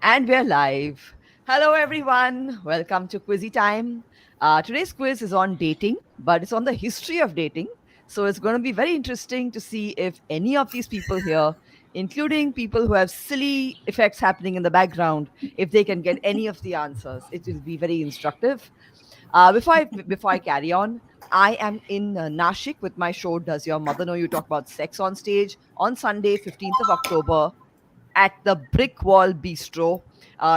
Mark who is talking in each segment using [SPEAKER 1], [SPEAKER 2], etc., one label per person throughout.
[SPEAKER 1] And we're live. Hello, everyone. Welcome to Quizzytime. Today's quiz is on dating, but it's on the history of dating. So it's going to be very interesting to see if any of these people here, including people who have silly effects happening in the background, if they can get any of the answers. It will be very instructive. Before I carry on, I am in Nashik with my show Does Your Mother Know You Talk About Sex on stage on Sunday, 15th of October at the Brick Wall Bistro.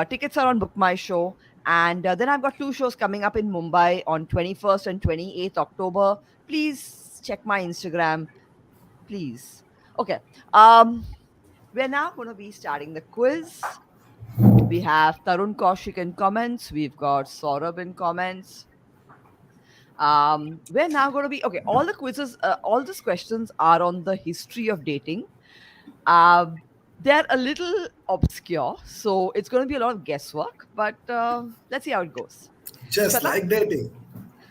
[SPEAKER 1] Tickets are on Book My Show. And then I've got two shows coming up in Mumbai on 21st and 28th October. Please check my Instagram, please. Okay. Um, we're now going to be starting the quiz. We have Tarun Kaushik in comments. We've got Saurabh in comments. We're now going to be okay. All these questions are on the history of dating. Uh, they're a little obscure, so it's going to be a lot of guesswork, but let's see how it goes.
[SPEAKER 2] Just
[SPEAKER 1] Shweta,
[SPEAKER 2] like dating.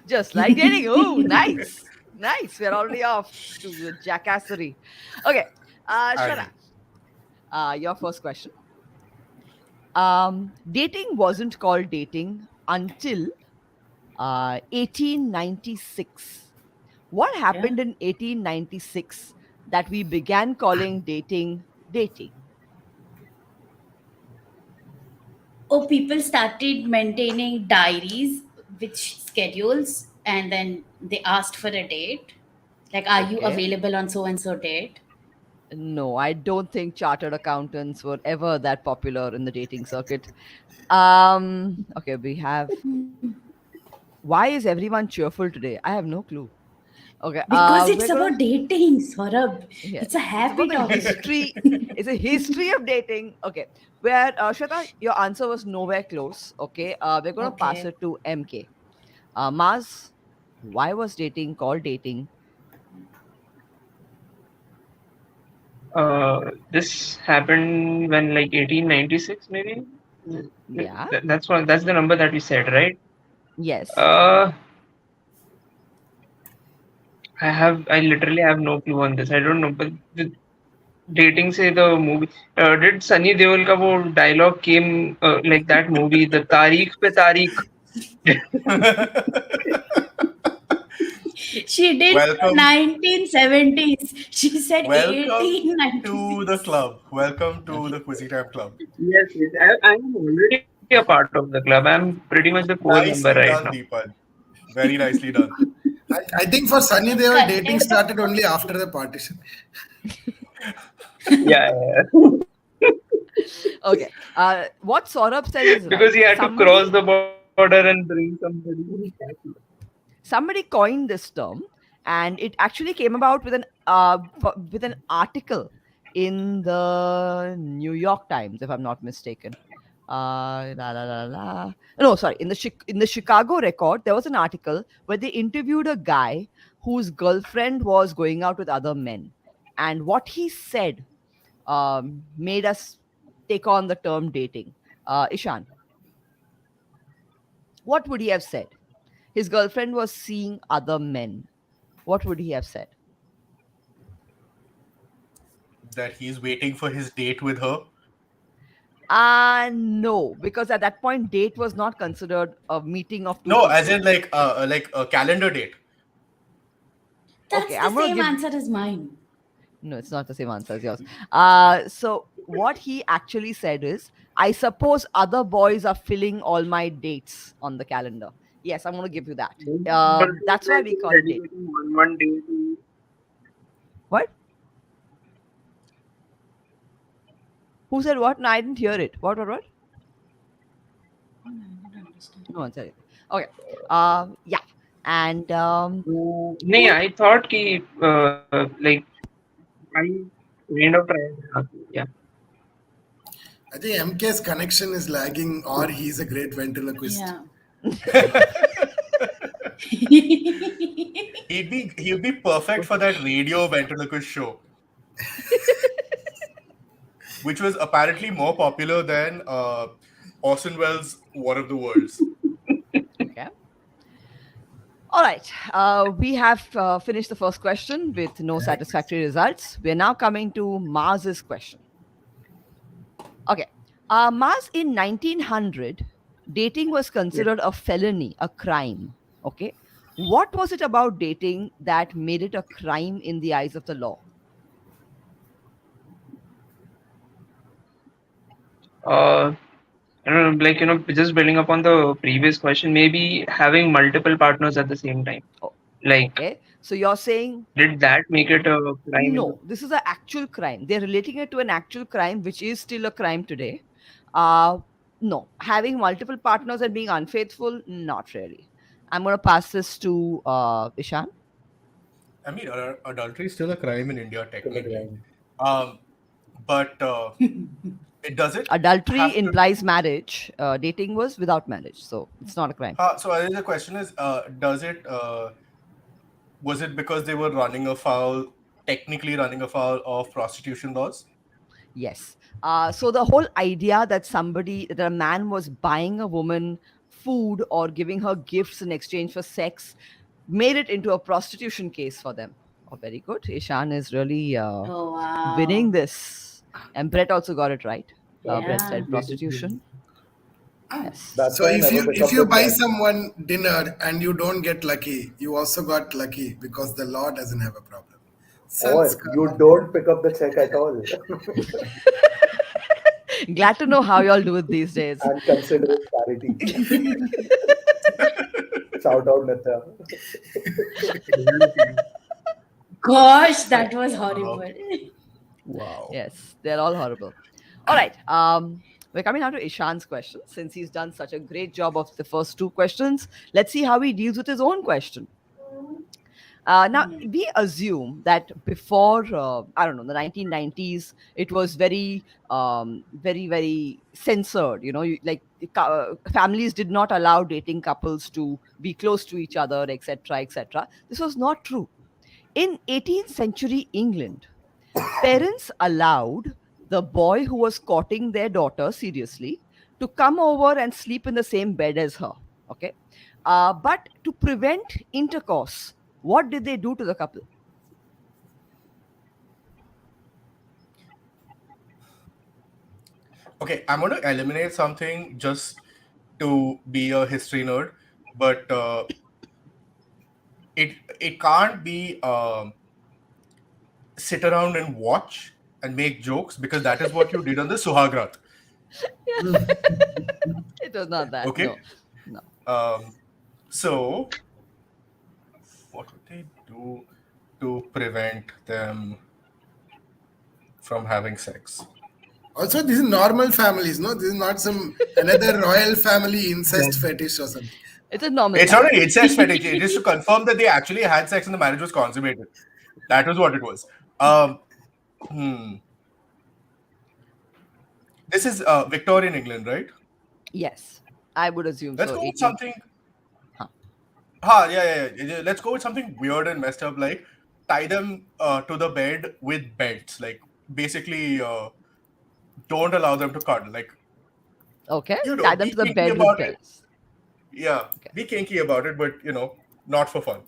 [SPEAKER 1] just like dating. Oh, nice. Nice. We're already off to the jackassery. Okay. Shweta,
[SPEAKER 3] Agree.
[SPEAKER 1] your first question. Dating wasn't called dating until 1896. What
[SPEAKER 4] Yeah.
[SPEAKER 1] happened in 1896 that we began calling dating dating?
[SPEAKER 4] Oh, people started maintaining diaries, which schedules, and then they asked for a date. Like, are you
[SPEAKER 1] Okay.
[SPEAKER 4] available on so and so date?
[SPEAKER 1] No, I don't think chartered accountants were ever that popular in the dating circuit. Okay, we have. Why is everyone cheerful today? I have no clue. Okay,
[SPEAKER 4] Because
[SPEAKER 1] we're
[SPEAKER 4] it's
[SPEAKER 1] gonna.
[SPEAKER 4] about dating, Saurabh. It's a
[SPEAKER 1] Yes, it's about
[SPEAKER 4] happy
[SPEAKER 1] the
[SPEAKER 4] topic.
[SPEAKER 1] history. It's a history of dating. Okay, where Shweta, your answer was nowhere close. Okay, we're gonna pass
[SPEAKER 4] Okay.
[SPEAKER 1] it to MK. Mars, why was dating called dating?
[SPEAKER 5] This happened when like 1896 maybe.
[SPEAKER 1] Yeah.
[SPEAKER 5] That's the number that we said, right?
[SPEAKER 1] Yes.
[SPEAKER 5] Uh, I literally have no clue on this. I don't know, but the dating say the movie. Did Sunny Deol ka wo dialogue came like that movie, the Tariq pe Tariq?
[SPEAKER 4] She did
[SPEAKER 3] welcome,
[SPEAKER 4] 1970s. She said
[SPEAKER 3] welcome to the
[SPEAKER 4] 1896.
[SPEAKER 3] club. Welcome to the Quizzytime club.
[SPEAKER 5] Yes, yes. I'm already a part of the club. I'm pretty much the core member right
[SPEAKER 3] Nicely
[SPEAKER 5] now.
[SPEAKER 3] done, Deepan. Very nicely done.
[SPEAKER 2] I think for Sunny Deol, dating started only after the partition.
[SPEAKER 5] Yeah, yeah.
[SPEAKER 1] Okay. What Saurabh said is
[SPEAKER 5] Because he
[SPEAKER 1] right.
[SPEAKER 5] had to cross the border and bring
[SPEAKER 1] Somebody coined this term, and it actually came about with with an article in the New York Times, if I'm not mistaken. La, la, la, la. No, sorry. In the Chicago Record, there was an article where they interviewed a guy whose girlfriend was going out with other men, and what he said made us take on the term dating. Ishan, what would he have said? His girlfriend was seeing other men. What would he have said?
[SPEAKER 3] That he's waiting for his date with her.
[SPEAKER 1] No, because at that point, date was not considered a meeting of two
[SPEAKER 3] No, as
[SPEAKER 1] people.
[SPEAKER 3] in like a calendar date.
[SPEAKER 1] Okay,
[SPEAKER 4] That's the
[SPEAKER 1] I'm gonna
[SPEAKER 4] same
[SPEAKER 1] give.
[SPEAKER 4] answer as mine.
[SPEAKER 1] No, it's not the same answer as yours. So what he actually said is, I suppose other boys are filling all my dates on the calendar. Yes, I'm gonna give you that. That's why we call it date.
[SPEAKER 5] dedicating one day to.
[SPEAKER 1] What? Who said what? No, I didn't hear it. What?
[SPEAKER 4] Oh, no, I don't understand.
[SPEAKER 1] No one said it. Okay. Yeah. And
[SPEAKER 5] नहीं, I thought कि like I kind of tried. Yeah.
[SPEAKER 2] I think MK's connection is lagging, or he's a great ventriloquist.
[SPEAKER 4] Yeah.
[SPEAKER 3] He'd be perfect for that radio ventriloquist show, which was apparently more popular than Orson Welles' War of the Worlds.
[SPEAKER 1] okay. All right. We have finished the first question with no satisfactory results. We're now coming to Mars's question. Okay. Mars, in 1900, dating was considered a felony, a crime. Okay. What was it about dating that made it a crime in the eyes of the law?
[SPEAKER 5] Uh, I don't know, like, just building up on the previous question, maybe having multiple partners at the same time.
[SPEAKER 1] Oh,
[SPEAKER 5] Like,
[SPEAKER 1] okay. So you're saying
[SPEAKER 5] did that make it a crime in the?
[SPEAKER 1] no, this is an actual crime. They're relating it to an actual crime, which is still a crime today. Uh, no, having multiple partners and being unfaithful, not really. I'm going to pass this to Ishan.
[SPEAKER 3] I mean, adultery is still a crime in India,
[SPEAKER 6] Still a
[SPEAKER 3] technically.
[SPEAKER 6] crime.
[SPEAKER 3] Um, but does it
[SPEAKER 1] Adultery
[SPEAKER 3] have to?
[SPEAKER 1] implies marriage. Dating was without marriage, so it's not a crime.
[SPEAKER 3] So I think the question is, does it? Was it because they were technically running afoul of prostitution laws?
[SPEAKER 1] Yes. So the whole idea that a man was buying a woman food or giving her gifts in exchange for sex made it into a prostitution case for them. Oh, very good. Ishan is really
[SPEAKER 4] Oh wow.
[SPEAKER 1] winning this. And Brett also got it right. Brett
[SPEAKER 4] Yeah.
[SPEAKER 1] said prostitution. Yes.
[SPEAKER 6] That's
[SPEAKER 2] So
[SPEAKER 6] why I
[SPEAKER 2] if
[SPEAKER 6] never
[SPEAKER 2] you
[SPEAKER 6] pick
[SPEAKER 2] if
[SPEAKER 6] up
[SPEAKER 2] you
[SPEAKER 6] the
[SPEAKER 2] buy
[SPEAKER 6] check.
[SPEAKER 2] someone dinner and you don't get lucky, you also got lucky because the law doesn't have a problem.
[SPEAKER 6] Or you don't pick up the check at all
[SPEAKER 1] Glad to know how y'all do it these days.
[SPEAKER 6] and consider it charity. Shout out Nitya.
[SPEAKER 4] Gosh, that was horrible.
[SPEAKER 3] Wow.
[SPEAKER 1] Yes, they're all horrible. All right. We're coming now to Ishan's question. Since he's done such a great job of the first two questions, let's see how he deals with his own question. Now, we assume that before, I don't know, the 1990s, it was very censored. Families did not allow dating couples to be close to each other, etc., etc. This was not true. In 18th century England, parents allowed the boy who was courting their daughter seriously to come over and sleep in the same bed as her. Okay. But to prevent intercourse, what did they do to the couple?
[SPEAKER 3] Okay, I'm going to eliminate something just to be a history nerd, but it can't be sit around and watch and make jokes, because that is what you did on the Suhagrat.
[SPEAKER 1] It was not that.
[SPEAKER 3] Okay.
[SPEAKER 1] No.
[SPEAKER 3] So what would they do to prevent them from having sex?
[SPEAKER 2] Also, this is normal families, no? This is not some another royal family incest fetish or something.
[SPEAKER 1] It's a normal.
[SPEAKER 3] It's not an incest fetish. It is to confirm that they actually had sex and the marriage was consummated. That was what it was. This is Victorian England, right?
[SPEAKER 1] Yes, I would assume
[SPEAKER 3] Let's
[SPEAKER 1] so.
[SPEAKER 3] go with
[SPEAKER 1] 18th.
[SPEAKER 3] something. Yeah. Let's go with something weird and messed up, like tie them to the bed with belts. Like, basically, don't allow them to cuddle. Like,
[SPEAKER 1] Okay.
[SPEAKER 3] you know,
[SPEAKER 1] Tie them
[SPEAKER 3] be
[SPEAKER 1] to the
[SPEAKER 3] kinky
[SPEAKER 1] bed with
[SPEAKER 3] about it.
[SPEAKER 1] belts.
[SPEAKER 3] Yeah, be kinky about it, but not for fun.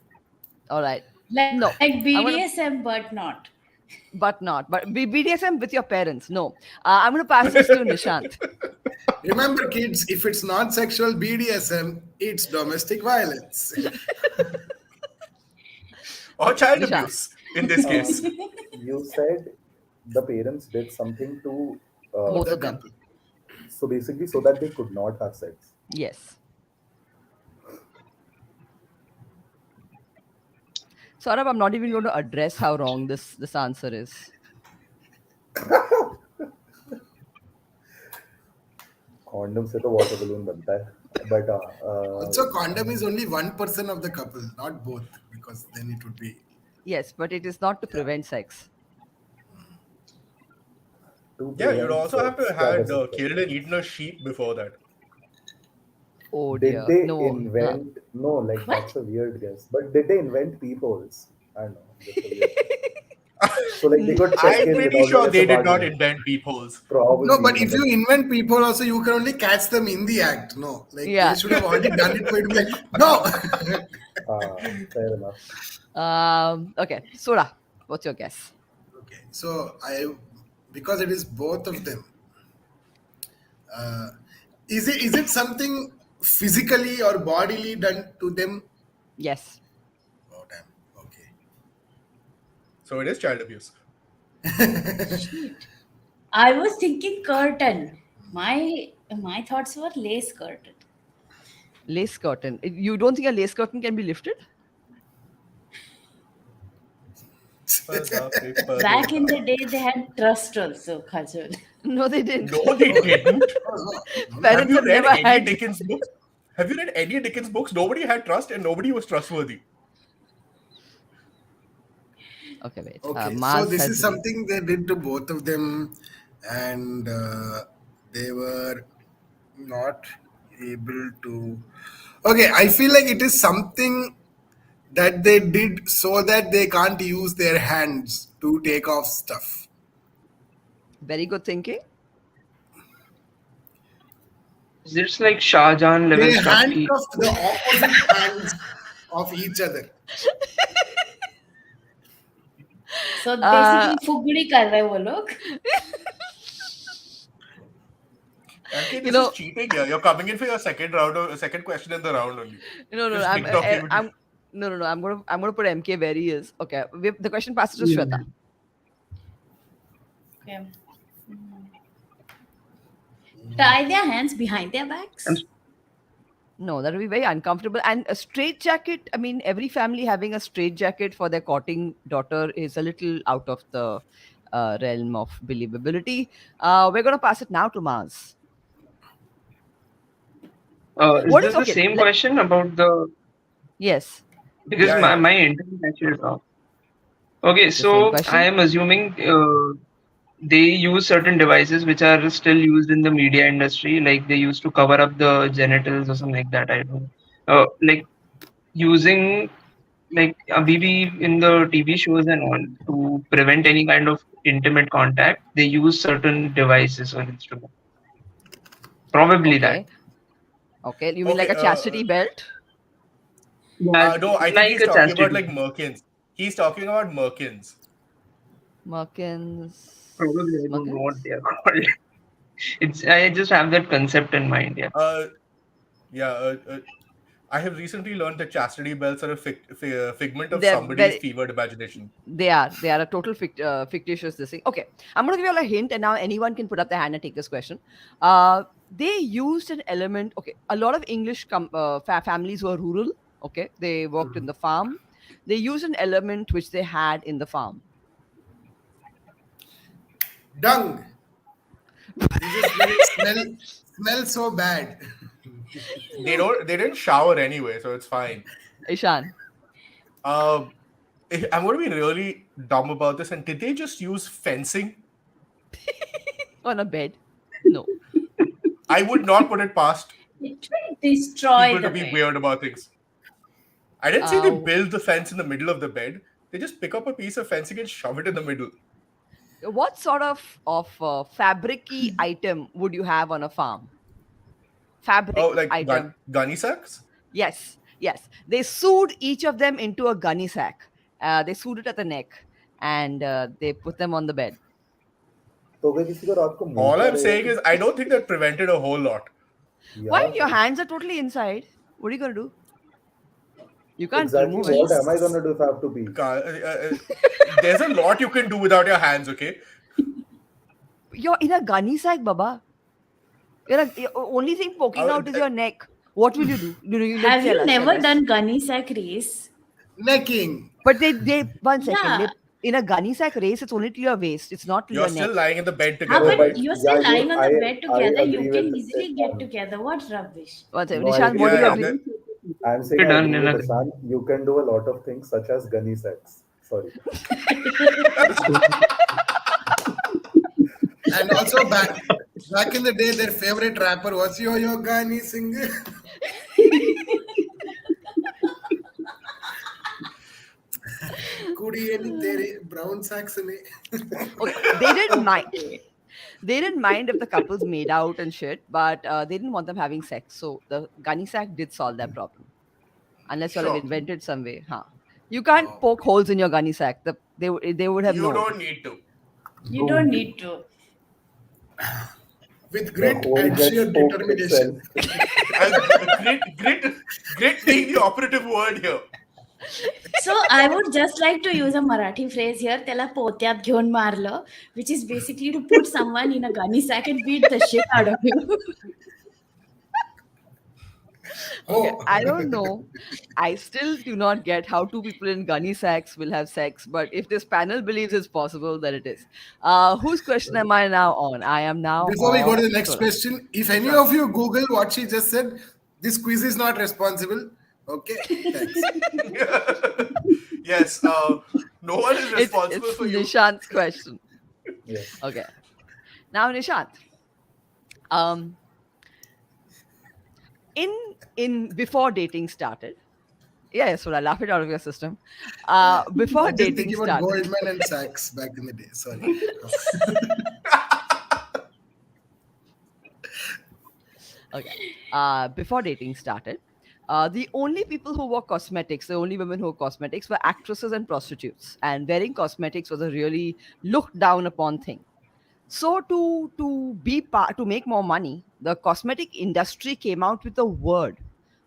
[SPEAKER 1] All right.
[SPEAKER 4] Like
[SPEAKER 1] No,
[SPEAKER 4] BDSM, but not.
[SPEAKER 1] But BDSM with your parents. No. I'm going to pass this to Nishant.
[SPEAKER 2] Remember, kids, if it's not sexual BDSM, it's domestic violence.
[SPEAKER 3] Or child
[SPEAKER 1] Nishant.
[SPEAKER 3] abuse in this case.
[SPEAKER 6] You said the parents did something to
[SPEAKER 1] Both
[SPEAKER 2] The
[SPEAKER 1] of them.
[SPEAKER 2] couple.
[SPEAKER 6] so basically so that they could not have sex.
[SPEAKER 1] Yes. Saurabh, I'm not even going to address how wrong this answer is.
[SPEAKER 6] Condom से तो water balloon बनता है, but
[SPEAKER 2] Also, condom is only one person of the couple, not both, because then it would be.
[SPEAKER 1] Yes, but it is not to prevent sex.
[SPEAKER 6] to
[SPEAKER 3] Yeah, you'd
[SPEAKER 6] prevent
[SPEAKER 3] also have to
[SPEAKER 6] sex,
[SPEAKER 3] have
[SPEAKER 6] क्या कर सकते
[SPEAKER 3] killed and eaten a sheep before that.
[SPEAKER 1] Oh
[SPEAKER 6] Did
[SPEAKER 1] dear.
[SPEAKER 6] they
[SPEAKER 1] No.
[SPEAKER 6] invent? No, like
[SPEAKER 4] What?
[SPEAKER 6] that's a weird guess. But did they invent peepholes? I don't know. That's a weird so like they could check
[SPEAKER 3] I'm
[SPEAKER 6] in
[SPEAKER 3] pretty
[SPEAKER 6] without
[SPEAKER 3] sure
[SPEAKER 6] the
[SPEAKER 3] they did not
[SPEAKER 6] apartment.
[SPEAKER 3] invent peepholes.
[SPEAKER 6] Probably.
[SPEAKER 2] No, but if
[SPEAKER 6] मतलब-
[SPEAKER 2] you invent people, also you can only catch them in the act. No, like
[SPEAKER 1] Yeah.
[SPEAKER 2] they should have already done it for you to be like, no.
[SPEAKER 6] fair enough.
[SPEAKER 1] Okay. Sura, what's your guess?
[SPEAKER 2] Okay, so because it is both of them, Uh, is it something physically or bodily done to them?
[SPEAKER 1] Yes.
[SPEAKER 2] Oh damn. Okay.
[SPEAKER 3] So it is child abuse.
[SPEAKER 4] Shit. I was thinking curtain. My thoughts were lace curtain.
[SPEAKER 1] Lace curtain. You don't think a lace curtain can be lifted?
[SPEAKER 3] Pada, paper,
[SPEAKER 4] Back in
[SPEAKER 3] da.
[SPEAKER 4] the day, they had trust also, Kajol.
[SPEAKER 1] No, they didn't.
[SPEAKER 3] No, they didn't.
[SPEAKER 2] No, no.
[SPEAKER 3] Have
[SPEAKER 1] Parents
[SPEAKER 3] you
[SPEAKER 1] have
[SPEAKER 3] read
[SPEAKER 1] never
[SPEAKER 3] any
[SPEAKER 1] had.
[SPEAKER 3] Dickens books? Have you read any Dickens books? Nobody had trust and nobody was trustworthy.
[SPEAKER 1] Okay, wait.
[SPEAKER 2] Okay, so
[SPEAKER 1] Mars
[SPEAKER 2] this
[SPEAKER 1] has
[SPEAKER 2] is something they did to both of them, and they were not able to. Okay, I feel like it is something that they did so that they can't use their hands to take off stuff.
[SPEAKER 1] very good thinking.
[SPEAKER 5] It's like Shah Jahan
[SPEAKER 2] They
[SPEAKER 5] level stuff.
[SPEAKER 2] handcuffed the opposite hands of each other.
[SPEAKER 4] So
[SPEAKER 1] Uh,
[SPEAKER 4] basically, fugri kar rahe wo log.
[SPEAKER 3] MK,
[SPEAKER 1] you
[SPEAKER 3] this is
[SPEAKER 1] know,
[SPEAKER 3] cheating here. You're coming in for your second round or second question in the round only.
[SPEAKER 1] no, no,
[SPEAKER 3] Just
[SPEAKER 1] I'm,
[SPEAKER 3] TikToking with you.
[SPEAKER 1] I'm, no, no, no. I'm gonna put MK where he is. Okay, the question passes to Shweta.
[SPEAKER 4] Okay. Tie their hands behind their backs.
[SPEAKER 1] No, that would be very uncomfortable. And a straight jacket, I mean, every family having a straight jacket for their courting daughter is a little out of the realm of believability. We're going to pass it now to Mars.
[SPEAKER 5] Is
[SPEAKER 1] What is,
[SPEAKER 5] this the
[SPEAKER 1] okay,
[SPEAKER 5] same question about the?
[SPEAKER 1] yes,
[SPEAKER 5] Because
[SPEAKER 3] Yeah,
[SPEAKER 5] my
[SPEAKER 3] yeah.
[SPEAKER 5] my internet actually is off. Okay,
[SPEAKER 1] the same
[SPEAKER 5] so I
[SPEAKER 1] question.
[SPEAKER 5] am assuming they use certain devices which are still used in the media industry, like they used to cover up the genitals or something like that. I don't know. Like using like BB in the TV shows and all to prevent any kind of intimate contact, they use certain devices or instruments. Probably that.
[SPEAKER 1] Okay. Okay. You mean like
[SPEAKER 3] Okay.
[SPEAKER 1] a chastity belt?
[SPEAKER 5] Yeah,
[SPEAKER 3] No, I think
[SPEAKER 5] like
[SPEAKER 3] he's
[SPEAKER 5] a
[SPEAKER 3] talking about
[SPEAKER 5] chastity.
[SPEAKER 3] like merkins. He's talking about merkins.
[SPEAKER 1] Merkins.
[SPEAKER 5] Probably I don't know what
[SPEAKER 1] Merkins?
[SPEAKER 5] they are called. It's I just have that concept in mind. Yeah.
[SPEAKER 3] Yeah. I have recently learned that chastity belts are a figment of
[SPEAKER 1] They're
[SPEAKER 3] somebody's
[SPEAKER 1] very.
[SPEAKER 3] fevered imagination.
[SPEAKER 1] They are a total fictitious this thing. Okay, I'm going to give you all a hint, and now anyone can put up their hand and take this question. They used an element. Okay, a lot of English families were rural. Okay, they worked in the farm. They used an element which they had in the farm.
[SPEAKER 2] Dung. They just made it smell so bad.
[SPEAKER 3] They didn't shower anyway, so it's fine.
[SPEAKER 1] Ishan,
[SPEAKER 3] Uh, I'm going to be really dumb about this. And did they just use fencing?
[SPEAKER 1] on a bed? No.
[SPEAKER 3] I would not put it past
[SPEAKER 4] It will destroy
[SPEAKER 3] people
[SPEAKER 4] the
[SPEAKER 3] to be
[SPEAKER 4] bed.
[SPEAKER 3] weird about things. I didn't say they
[SPEAKER 1] Uh,
[SPEAKER 3] build the fence in the middle of the bed. They just pick up a piece of fencing and shove it in the middle.
[SPEAKER 1] what sort of fabricy item would you have on a farm? Fabric
[SPEAKER 3] Oh, like
[SPEAKER 1] item.
[SPEAKER 3] gunny sacks?
[SPEAKER 1] Yes, yes. They sewed each of them into a gunny sack. They sewed it at the neck, and they put them on the bed.
[SPEAKER 6] तो अगर किसी को रात को मुंह
[SPEAKER 3] All
[SPEAKER 6] का
[SPEAKER 3] I'm saying is, I don't think that prevented a whole lot.
[SPEAKER 1] Why?
[SPEAKER 6] yeah,
[SPEAKER 1] Your hands are totally inside. What are you gonna do? You can't
[SPEAKER 6] exactly
[SPEAKER 1] remove it.
[SPEAKER 6] what am I gonna do if I have to pee?
[SPEAKER 3] There's a lot you can do without your hands, okay?
[SPEAKER 1] You're in a gunny sack, Baba. Your only thing poking out is your neck. What will you do?
[SPEAKER 4] Have
[SPEAKER 1] Tell
[SPEAKER 4] you
[SPEAKER 1] us,
[SPEAKER 4] never
[SPEAKER 1] tell us.
[SPEAKER 4] done gunny sack race?
[SPEAKER 2] Necking.
[SPEAKER 1] But they 1 second.
[SPEAKER 4] Yeah.
[SPEAKER 1] In a gunny sack race, it's only to your waist. It's not to
[SPEAKER 3] You're
[SPEAKER 1] your
[SPEAKER 3] still
[SPEAKER 1] neck.
[SPEAKER 3] lying in the bed
[SPEAKER 4] How
[SPEAKER 3] together.
[SPEAKER 4] but
[SPEAKER 6] but
[SPEAKER 4] you're
[SPEAKER 6] yeah,
[SPEAKER 4] still lying on the bed
[SPEAKER 6] I
[SPEAKER 4] together. You
[SPEAKER 6] agree
[SPEAKER 4] can
[SPEAKER 6] with
[SPEAKER 4] easily get
[SPEAKER 6] Ishan.
[SPEAKER 4] together. What rubbish.
[SPEAKER 1] 1 second.
[SPEAKER 6] No, I
[SPEAKER 1] Nishan,
[SPEAKER 6] agree
[SPEAKER 1] what do you
[SPEAKER 3] Yeah,
[SPEAKER 6] with
[SPEAKER 1] agree?
[SPEAKER 6] I'm saying
[SPEAKER 5] You're
[SPEAKER 6] I
[SPEAKER 5] done
[SPEAKER 6] agree
[SPEAKER 5] in
[SPEAKER 6] with
[SPEAKER 5] a
[SPEAKER 6] Ishan. You can do a lot of things such as gunny sex. Sorry.
[SPEAKER 2] And also back in the day, their favorite rapper was Yo Gani Singh. Kudi any tere brown sacks in
[SPEAKER 1] Okay, they didn't mind. They didn't mind if the couples made out and shit, but they didn't want them having sex. So the gunny sack did solve that problem. Unless you all have
[SPEAKER 3] sure.
[SPEAKER 1] invented some way. Huh. You can't poke holes in your gunny sack. They would have
[SPEAKER 3] You
[SPEAKER 1] known.
[SPEAKER 3] don't need to.
[SPEAKER 4] You don't need to.
[SPEAKER 2] with
[SPEAKER 6] The
[SPEAKER 2] grit
[SPEAKER 6] hole
[SPEAKER 2] and
[SPEAKER 6] gets
[SPEAKER 2] sheer
[SPEAKER 6] poked
[SPEAKER 2] determination.
[SPEAKER 6] itself.
[SPEAKER 3] Grit being the operative word here.
[SPEAKER 4] So I would just like to use a Marathi phrase here, "त्याला पोत्यात घेऊन मारलं," which is basically to put someone in a gunny sack and beat the shit out of you.
[SPEAKER 1] Okay,
[SPEAKER 2] Oh,
[SPEAKER 1] I don't know. I still do not get how two people in gunny sacks will have sex, but if this panel believes it's possible, then it is. Whose question am I now on? I am now
[SPEAKER 2] before we go to
[SPEAKER 1] on
[SPEAKER 2] the next
[SPEAKER 1] Shona.
[SPEAKER 2] question, if any
[SPEAKER 3] Sure.
[SPEAKER 2] of you Google what she just said, this quiz is not responsible. Okay, thanks.
[SPEAKER 3] Yes, no one is responsible
[SPEAKER 1] It's
[SPEAKER 3] for you.
[SPEAKER 1] Nishant's question.
[SPEAKER 6] Yes.
[SPEAKER 1] Okay. Now Nishant. Um in before dating started. Yeah, so I laugh it out of your system.
[SPEAKER 2] I
[SPEAKER 1] Before
[SPEAKER 2] was just
[SPEAKER 1] dating
[SPEAKER 2] thinking about
[SPEAKER 1] started.
[SPEAKER 2] Goldman and Sachs back in the day. Sorry.
[SPEAKER 1] Okay. Before dating started, the only people who wore cosmetics, the only women who wore cosmetics were actresses and prostitutes, and wearing cosmetics was a really looked down upon thing. So to make more money, the cosmetic industry came out with a word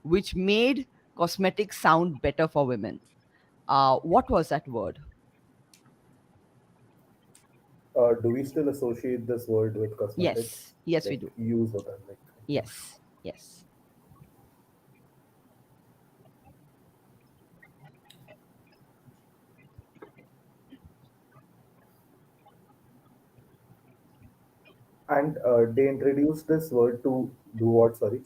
[SPEAKER 1] which made cosmetics sound better for women. What was that word?
[SPEAKER 6] Do we still associate this word with cosmetics?
[SPEAKER 1] Yes, we
[SPEAKER 6] Like
[SPEAKER 1] do.
[SPEAKER 6] use of that, like okay.
[SPEAKER 1] Yes.
[SPEAKER 6] And they introduced this word to do what? Sorry.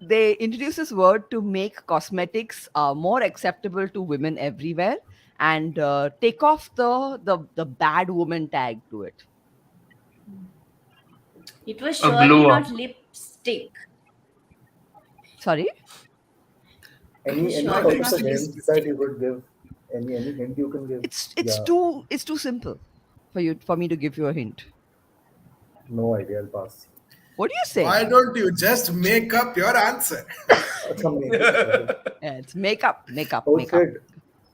[SPEAKER 1] They introduced this word to make cosmetics more acceptable to women everywhere and take off the bad woman tag to it.
[SPEAKER 4] It was
[SPEAKER 5] A
[SPEAKER 4] surely
[SPEAKER 5] glow up.
[SPEAKER 4] not lipstick.
[SPEAKER 1] Sorry.
[SPEAKER 4] It was
[SPEAKER 6] Any
[SPEAKER 2] No,
[SPEAKER 4] surely
[SPEAKER 6] sort of
[SPEAKER 4] not
[SPEAKER 6] a
[SPEAKER 2] lipstick is
[SPEAKER 6] hint
[SPEAKER 4] lipstick.
[SPEAKER 6] that you
[SPEAKER 2] lipstick.
[SPEAKER 6] could give? Any hint you can give?
[SPEAKER 1] It's
[SPEAKER 6] Yeah,
[SPEAKER 1] too it's too simple for me to give you a hint.
[SPEAKER 6] no idea. I'll pass.
[SPEAKER 1] What do you say?
[SPEAKER 2] Why don't you just make up your answer?
[SPEAKER 6] It's a makeup. Okay.
[SPEAKER 1] Yeah, it's makeup, makeup,
[SPEAKER 6] Oh
[SPEAKER 1] makeup.
[SPEAKER 6] shit.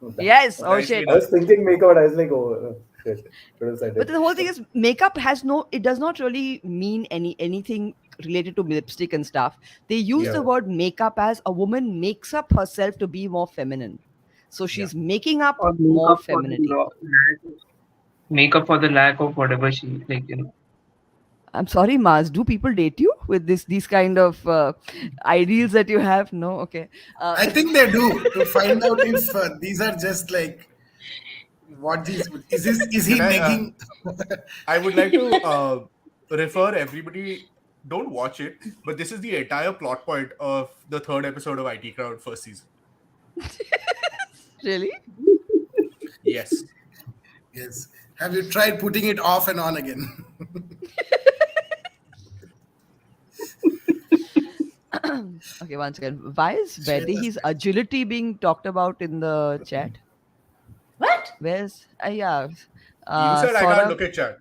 [SPEAKER 6] Oh, damn.
[SPEAKER 1] Yes. Oh
[SPEAKER 3] Nicely
[SPEAKER 1] shit.
[SPEAKER 6] I was
[SPEAKER 3] done.
[SPEAKER 6] thinking makeup, but I was like, oh shit. Should have said
[SPEAKER 1] But
[SPEAKER 6] it.
[SPEAKER 1] the whole thing is makeup has no, it does not really mean anything related to lipstick and stuff. They use the
[SPEAKER 3] Yeah,
[SPEAKER 1] word makeup as a woman makes up herself to be more feminine. So
[SPEAKER 3] yeah.
[SPEAKER 1] she's making up
[SPEAKER 5] Or
[SPEAKER 1] more
[SPEAKER 5] makeup for the
[SPEAKER 1] femininity.
[SPEAKER 5] makeup for the lack of whatever she like.
[SPEAKER 1] I'm sorry, Mars. Do people date you with these kind of ideals that you have? No, okay.
[SPEAKER 2] I think they do to find out if these are just like what these is he
[SPEAKER 3] Can I?
[SPEAKER 2] negging?
[SPEAKER 3] I would like to refer everybody. Don't watch it, but this is the entire plot point of the third episode of IT Crowd first season.
[SPEAKER 1] Really?
[SPEAKER 3] Yes.
[SPEAKER 2] Yes. Have you tried putting it off and on again?
[SPEAKER 1] Okay, once again. Why is
[SPEAKER 2] Shweta's
[SPEAKER 1] Vaidehi's agility being talked about in the chat?
[SPEAKER 4] What?
[SPEAKER 1] Where's yeah,
[SPEAKER 3] You said I can't
[SPEAKER 1] Saurabh?
[SPEAKER 3] look at chat.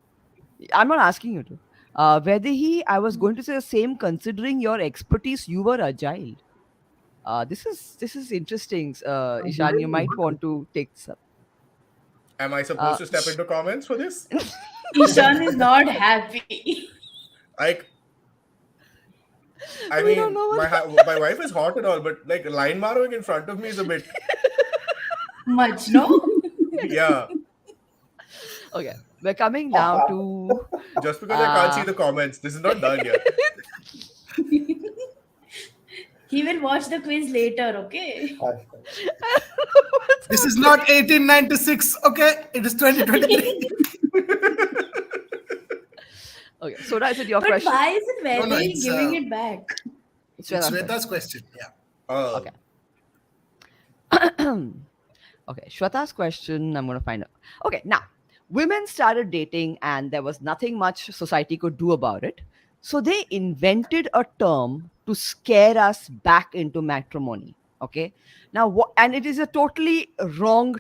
[SPEAKER 1] I'm not asking you to. Vaidehi, I was going to say the same. Considering your expertise, you were agile. This is interesting. Ishan, you might want to take this up.
[SPEAKER 3] Am I supposed
[SPEAKER 1] Uh,
[SPEAKER 3] to step into comments for this?
[SPEAKER 4] Ishan is not happy.
[SPEAKER 3] Like, I
[SPEAKER 1] we don't
[SPEAKER 3] mean,
[SPEAKER 1] know what.
[SPEAKER 3] my wife is hot and all, but like line borrowing in front of me is a bit.
[SPEAKER 4] Much, no?
[SPEAKER 3] Yeah.
[SPEAKER 1] Okay, we're coming now to.
[SPEAKER 3] Just because I can't see
[SPEAKER 1] Uh,
[SPEAKER 3] the comments, this is not done yet.
[SPEAKER 4] He will watch the quiz later, okay?
[SPEAKER 6] Hashtag.
[SPEAKER 2] This is not 1896, okay? It is 2023.
[SPEAKER 1] okay, so is it your
[SPEAKER 4] But
[SPEAKER 1] question?
[SPEAKER 4] why is it
[SPEAKER 2] No, no,
[SPEAKER 4] Vaidehi
[SPEAKER 2] it's
[SPEAKER 4] giving it back?
[SPEAKER 1] It's
[SPEAKER 2] it's
[SPEAKER 1] Shweta's
[SPEAKER 2] Shweta's question. Yeah.
[SPEAKER 1] Okay. Okay, Shweta's question. I'm going to find out. Okay, now women started dating, and there was nothing much society could do about it. So they invented a term to scare us back into matrimony. Okay, now and it is a totally wrong.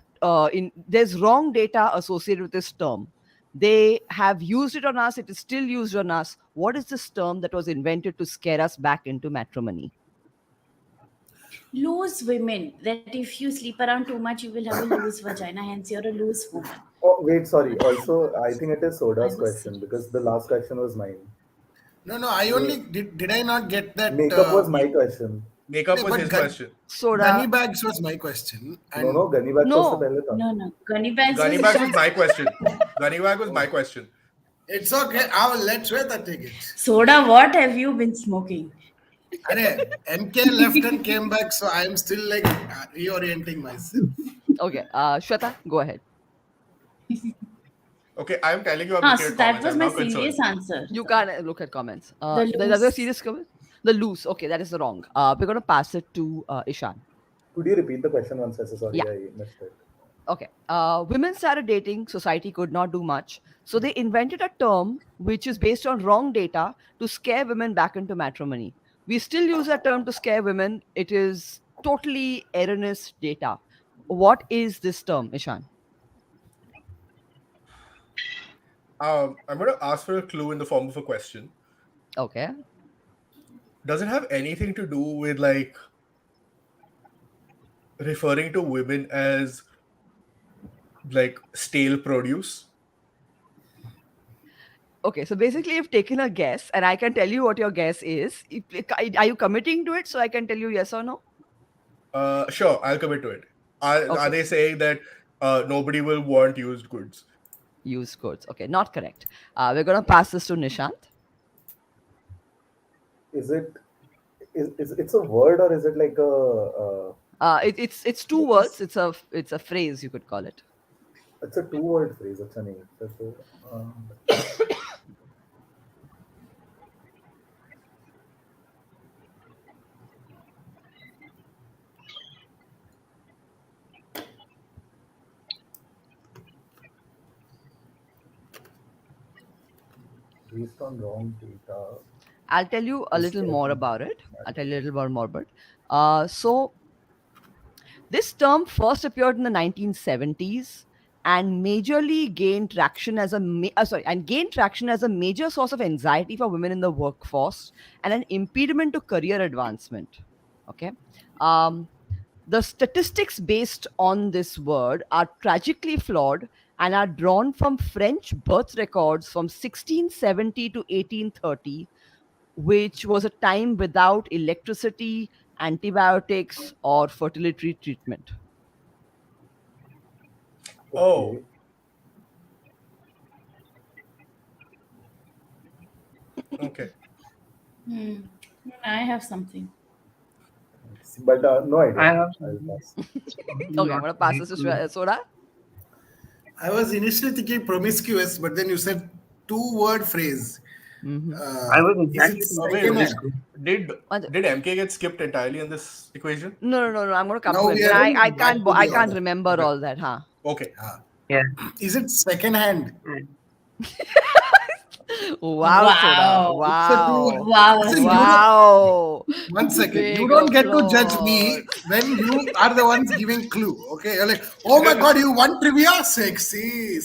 [SPEAKER 1] There's wrong data associated with this term. They have used it on us. It is still used on us. What is this term that was invented to scare us back into matrimony?
[SPEAKER 4] Loose women. That if you sleep around too much, you will have a loose vagina. Hence, you're a loose woman.
[SPEAKER 6] Oh, wait, sorry. Also, I think it is
[SPEAKER 4] I
[SPEAKER 6] Soda's
[SPEAKER 4] was
[SPEAKER 6] question because
[SPEAKER 4] serious.
[SPEAKER 6] the last question was mine.
[SPEAKER 2] No, no. I
[SPEAKER 6] So,
[SPEAKER 2] only did. I not get that?
[SPEAKER 6] makeup was my question.
[SPEAKER 3] Makeup
[SPEAKER 2] No,
[SPEAKER 3] was
[SPEAKER 2] but
[SPEAKER 3] his question.
[SPEAKER 2] gunny
[SPEAKER 1] Soda.
[SPEAKER 2] bags was my question,
[SPEAKER 6] No, no,
[SPEAKER 2] and
[SPEAKER 6] Gunny Bag was the
[SPEAKER 1] No.
[SPEAKER 6] pehle tha.
[SPEAKER 4] No, no. Gunny bags
[SPEAKER 3] Gunny
[SPEAKER 4] was
[SPEAKER 3] bags was
[SPEAKER 4] Ishan's.
[SPEAKER 3] my question. Gunny bag was my
[SPEAKER 2] oh,
[SPEAKER 3] question.
[SPEAKER 2] it's okay. I will let Shweta take it.
[SPEAKER 4] Soda, what have you been smoking?
[SPEAKER 2] Arey, MK left and came back, so I am still like reorienting myself.
[SPEAKER 1] Okay. Shweta, go ahead.
[SPEAKER 3] Okay, I'm telling you, I'm
[SPEAKER 4] Ah,
[SPEAKER 3] looking
[SPEAKER 4] so
[SPEAKER 3] at
[SPEAKER 4] that
[SPEAKER 3] comments.
[SPEAKER 4] was
[SPEAKER 3] I'm
[SPEAKER 4] my
[SPEAKER 3] now concerned.
[SPEAKER 4] serious answer.
[SPEAKER 1] You can't look at comments.
[SPEAKER 4] The
[SPEAKER 1] The other
[SPEAKER 4] loose.
[SPEAKER 1] serious comment? The loose. Okay, that is the wrong. We're going to pass it to Ishan.
[SPEAKER 6] Could you repeat the question once? I say
[SPEAKER 1] Yeah.
[SPEAKER 6] sorry, I missed it.
[SPEAKER 1] Okay. Women started dating, society could not do much. So they invented a term which is based on wrong data to scare women back into matrimony. We still use that term to scare women. It is totally erroneous data. What is this term, Ishan?
[SPEAKER 3] I'm going to ask for a clue in the form of a question.
[SPEAKER 1] Okay.
[SPEAKER 3] Does it have anything to do with like referring to women as like stale produce?
[SPEAKER 1] Okay, so basically, you've taken a guess, and I can tell you what your guess is. Are you committing to it so I can tell you yes or no?
[SPEAKER 3] Sure, I'll commit to it. Are
[SPEAKER 1] Okay,
[SPEAKER 3] they saying that nobody will want used goods?
[SPEAKER 1] use codes. Okay, not correct. We're going to pass this to Nishant.
[SPEAKER 6] Is it is it's a word or is it like
[SPEAKER 1] It's two words. It's a phrase you could call it.
[SPEAKER 6] it's a two-word phrase? It's a name. So, based on wrong data
[SPEAKER 1] I'll tell you a
[SPEAKER 6] to
[SPEAKER 1] little
[SPEAKER 6] scare
[SPEAKER 1] more
[SPEAKER 6] them
[SPEAKER 1] about
[SPEAKER 6] back
[SPEAKER 1] it.
[SPEAKER 6] to
[SPEAKER 1] I'll tell you a
[SPEAKER 6] matrimony.
[SPEAKER 1] little more about it. So this term first appeared in the 1970s and majorly gained traction as gained traction as a major source of anxiety for women in the workforce and an impediment to career advancement. Okay. Um, the statistics based on this word are tragically flawed and are drawn from French birth records from 1670 to 1830, which was a time without electricity, antibiotics, or fertility treatment.
[SPEAKER 3] Oh,
[SPEAKER 6] Okay.
[SPEAKER 3] okay.
[SPEAKER 4] Hmm. I have something.
[SPEAKER 6] But no
[SPEAKER 5] I
[SPEAKER 6] idea.
[SPEAKER 5] have
[SPEAKER 6] I'll
[SPEAKER 5] something.
[SPEAKER 6] pass.
[SPEAKER 5] It's probably
[SPEAKER 1] Okay, I'm
[SPEAKER 5] not
[SPEAKER 1] going to pass
[SPEAKER 5] very
[SPEAKER 1] this to
[SPEAKER 5] good.
[SPEAKER 1] Soda.
[SPEAKER 2] I was initially thinking promiscuous, but then you said two-word phrase.
[SPEAKER 1] Mm-hmm.
[SPEAKER 5] I was
[SPEAKER 2] Is it
[SPEAKER 5] exactly thinking
[SPEAKER 3] Wait,
[SPEAKER 2] second hand?
[SPEAKER 5] promiscuous.
[SPEAKER 3] did did MK get skipped entirely in this equation?
[SPEAKER 1] No. I'm going to come
[SPEAKER 2] Now
[SPEAKER 1] to him.
[SPEAKER 2] we
[SPEAKER 1] Then
[SPEAKER 2] are
[SPEAKER 1] I
[SPEAKER 2] back
[SPEAKER 1] can't
[SPEAKER 2] to
[SPEAKER 1] I
[SPEAKER 2] the
[SPEAKER 1] can't
[SPEAKER 2] order.
[SPEAKER 1] remember
[SPEAKER 3] Okay,
[SPEAKER 1] all that, huh?
[SPEAKER 3] okay.
[SPEAKER 2] Ah.
[SPEAKER 5] Yeah.
[SPEAKER 2] Is it second hand?
[SPEAKER 5] Mm.
[SPEAKER 1] Wow, Soda.
[SPEAKER 4] Wow.
[SPEAKER 2] It's a two.
[SPEAKER 1] Wow.
[SPEAKER 4] Wow,
[SPEAKER 2] See, you
[SPEAKER 4] Soda.
[SPEAKER 2] don't.
[SPEAKER 1] Wow.
[SPEAKER 2] One second. You
[SPEAKER 1] Big
[SPEAKER 2] don't get to judge
[SPEAKER 1] applause.
[SPEAKER 2] me when you are the ones giving clue. Okay, you're like, oh my god, you won trivia, sexy.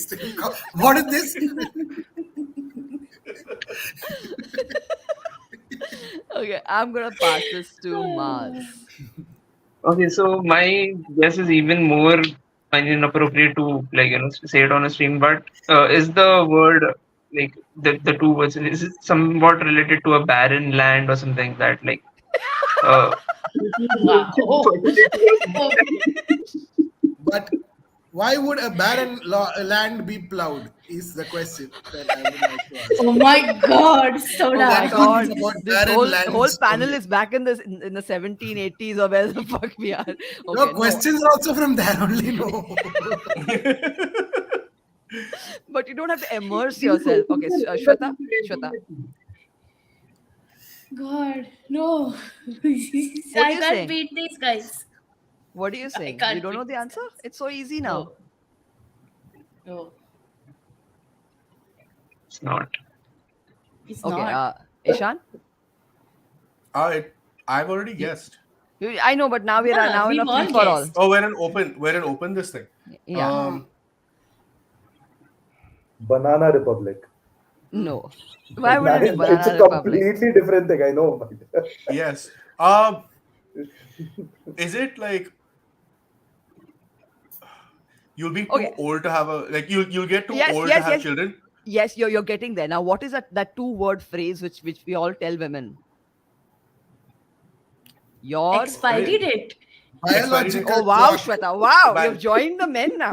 [SPEAKER 2] What is this?
[SPEAKER 1] Okay, I'm going to pass this to Mars.
[SPEAKER 5] Okay, so my guess is even more inappropriate to like say it on a stream, but is the word like the two words is it somewhat related to a barren land or something that like uh
[SPEAKER 4] Wow.
[SPEAKER 5] fertility
[SPEAKER 4] Oh,
[SPEAKER 2] But why would a barren land be plowed? Is the question that I would like to ask.
[SPEAKER 4] oh my God,
[SPEAKER 1] Oh
[SPEAKER 2] We
[SPEAKER 1] my
[SPEAKER 2] are
[SPEAKER 4] Soda.
[SPEAKER 2] talking
[SPEAKER 1] god,
[SPEAKER 2] about
[SPEAKER 1] this
[SPEAKER 2] barren
[SPEAKER 1] whole
[SPEAKER 2] lands
[SPEAKER 1] panel
[SPEAKER 2] only.
[SPEAKER 1] is back in the 1780s or where the fuck we are.
[SPEAKER 2] No
[SPEAKER 1] Okay, no,
[SPEAKER 2] questions are also from there only. No.
[SPEAKER 1] but you don't have to immerse yourself. Okay, Shweta,
[SPEAKER 4] God, no.
[SPEAKER 1] what are
[SPEAKER 4] I
[SPEAKER 1] you
[SPEAKER 4] can't
[SPEAKER 1] saying?
[SPEAKER 4] beat these guys.
[SPEAKER 1] What are you
[SPEAKER 4] I
[SPEAKER 1] saying? You
[SPEAKER 4] can't
[SPEAKER 1] don't know
[SPEAKER 4] beat
[SPEAKER 1] the
[SPEAKER 4] these
[SPEAKER 1] answer?
[SPEAKER 4] guys.
[SPEAKER 1] It's so easy now.
[SPEAKER 4] No, no,
[SPEAKER 5] it's not.
[SPEAKER 4] it's
[SPEAKER 1] Okay,
[SPEAKER 4] not.
[SPEAKER 1] Ishan,
[SPEAKER 3] I I've already
[SPEAKER 1] you,
[SPEAKER 3] guessed.
[SPEAKER 1] I know, but now we're
[SPEAKER 4] Yeah,
[SPEAKER 1] now in a
[SPEAKER 4] we've
[SPEAKER 1] free
[SPEAKER 4] all
[SPEAKER 1] for all.
[SPEAKER 4] guessed.
[SPEAKER 3] Oh, we're in open this thing.
[SPEAKER 1] Yeah,
[SPEAKER 4] Uh,
[SPEAKER 3] Um,
[SPEAKER 6] Banana Republic.
[SPEAKER 1] no. Why would it be
[SPEAKER 6] It's
[SPEAKER 1] Banana
[SPEAKER 6] a
[SPEAKER 1] Republic?
[SPEAKER 6] completely different thing. I know, but
[SPEAKER 3] yes. Is it like you'll be
[SPEAKER 1] Okay.
[SPEAKER 3] too old to have a like you'll get too
[SPEAKER 1] Yes,
[SPEAKER 3] old to
[SPEAKER 1] yes,
[SPEAKER 3] have
[SPEAKER 1] yes.
[SPEAKER 3] children?
[SPEAKER 1] Yes, you're getting there. Now, what is that two-word phrase which we all tell women? Your
[SPEAKER 4] Expiry date.
[SPEAKER 3] Expiry date.
[SPEAKER 1] oh
[SPEAKER 2] Biological
[SPEAKER 1] wow,
[SPEAKER 2] clock.
[SPEAKER 1] Shweta. Wow,
[SPEAKER 3] Bi-
[SPEAKER 1] you've joined the men now.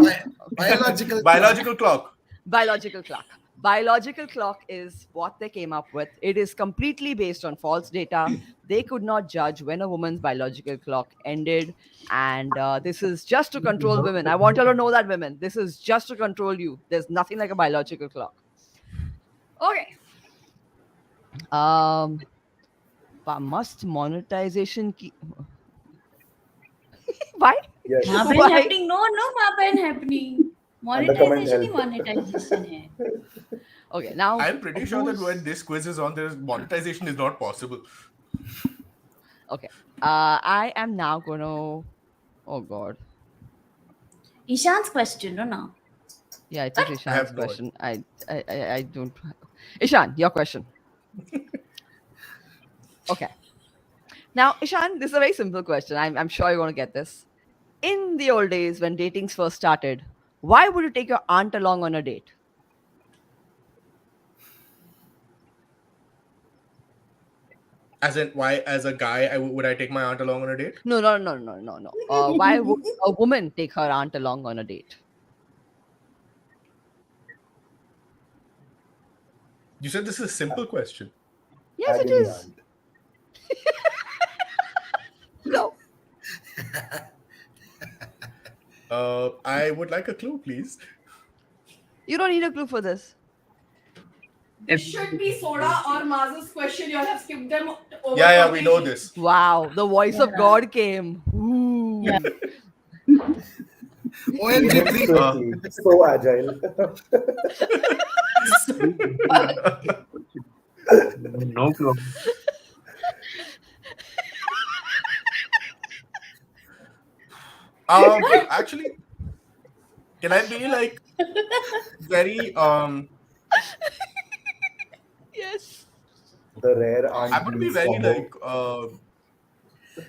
[SPEAKER 2] Biological clock.
[SPEAKER 3] biological clock.
[SPEAKER 1] Biological clock. Biological clock is what they came up with. It is completely based on false data. They could not judge when a woman's biological clock ended. And this is just to control women. I want you to know that, women. This is just to control you. There's nothing like a biological clock. Okay. Um, must monetization key. Why?
[SPEAKER 6] Yes.
[SPEAKER 4] वहाँ पे
[SPEAKER 1] Why?
[SPEAKER 4] happening. No, वहाँ पे happening.
[SPEAKER 6] And the comment
[SPEAKER 4] Monetization he
[SPEAKER 6] help.
[SPEAKER 4] monetization है.
[SPEAKER 1] Okay, now
[SPEAKER 3] I'm pretty sure that
[SPEAKER 1] who's-
[SPEAKER 3] when this quiz is on, there's monetization is not possible.
[SPEAKER 1] Okay. I am now gonna. Oh God.
[SPEAKER 4] Ishan's question, no, no.
[SPEAKER 1] Yeah, it is
[SPEAKER 3] I
[SPEAKER 1] Ishan's
[SPEAKER 3] have no
[SPEAKER 1] question. I don't. Ishan, your question. Okay. Now, Ishan, this is a very simple question. I'm sure you're going to get this. In the old days, when datings first started, why would you take your aunt along on a date?
[SPEAKER 3] As in, why, as a guy, would I take my aunt along on a date?
[SPEAKER 1] No. Why would a woman take her aunt along on a date?
[SPEAKER 3] You said this is a simple question.
[SPEAKER 1] Yes, it
[SPEAKER 6] Agony
[SPEAKER 1] is.
[SPEAKER 6] aunt.
[SPEAKER 1] No.
[SPEAKER 3] I would like a clue, please.
[SPEAKER 1] You don't need a clue for this.
[SPEAKER 7] It should be Soda or Maz's question. You all have skipped them over.
[SPEAKER 3] Yeah, we know
[SPEAKER 7] completely.
[SPEAKER 3] this.
[SPEAKER 1] Wow, the voice of
[SPEAKER 4] Yeah.
[SPEAKER 1] God came. Ooh.
[SPEAKER 4] Yeah.
[SPEAKER 2] OMG 3.
[SPEAKER 6] Quickly, so agile.
[SPEAKER 5] No clue.
[SPEAKER 3] Actually, can I be like very
[SPEAKER 1] Yes.
[SPEAKER 6] The rare aunt.
[SPEAKER 3] I'm gonna be
[SPEAKER 6] niece
[SPEAKER 3] very
[SPEAKER 6] combo.
[SPEAKER 3] like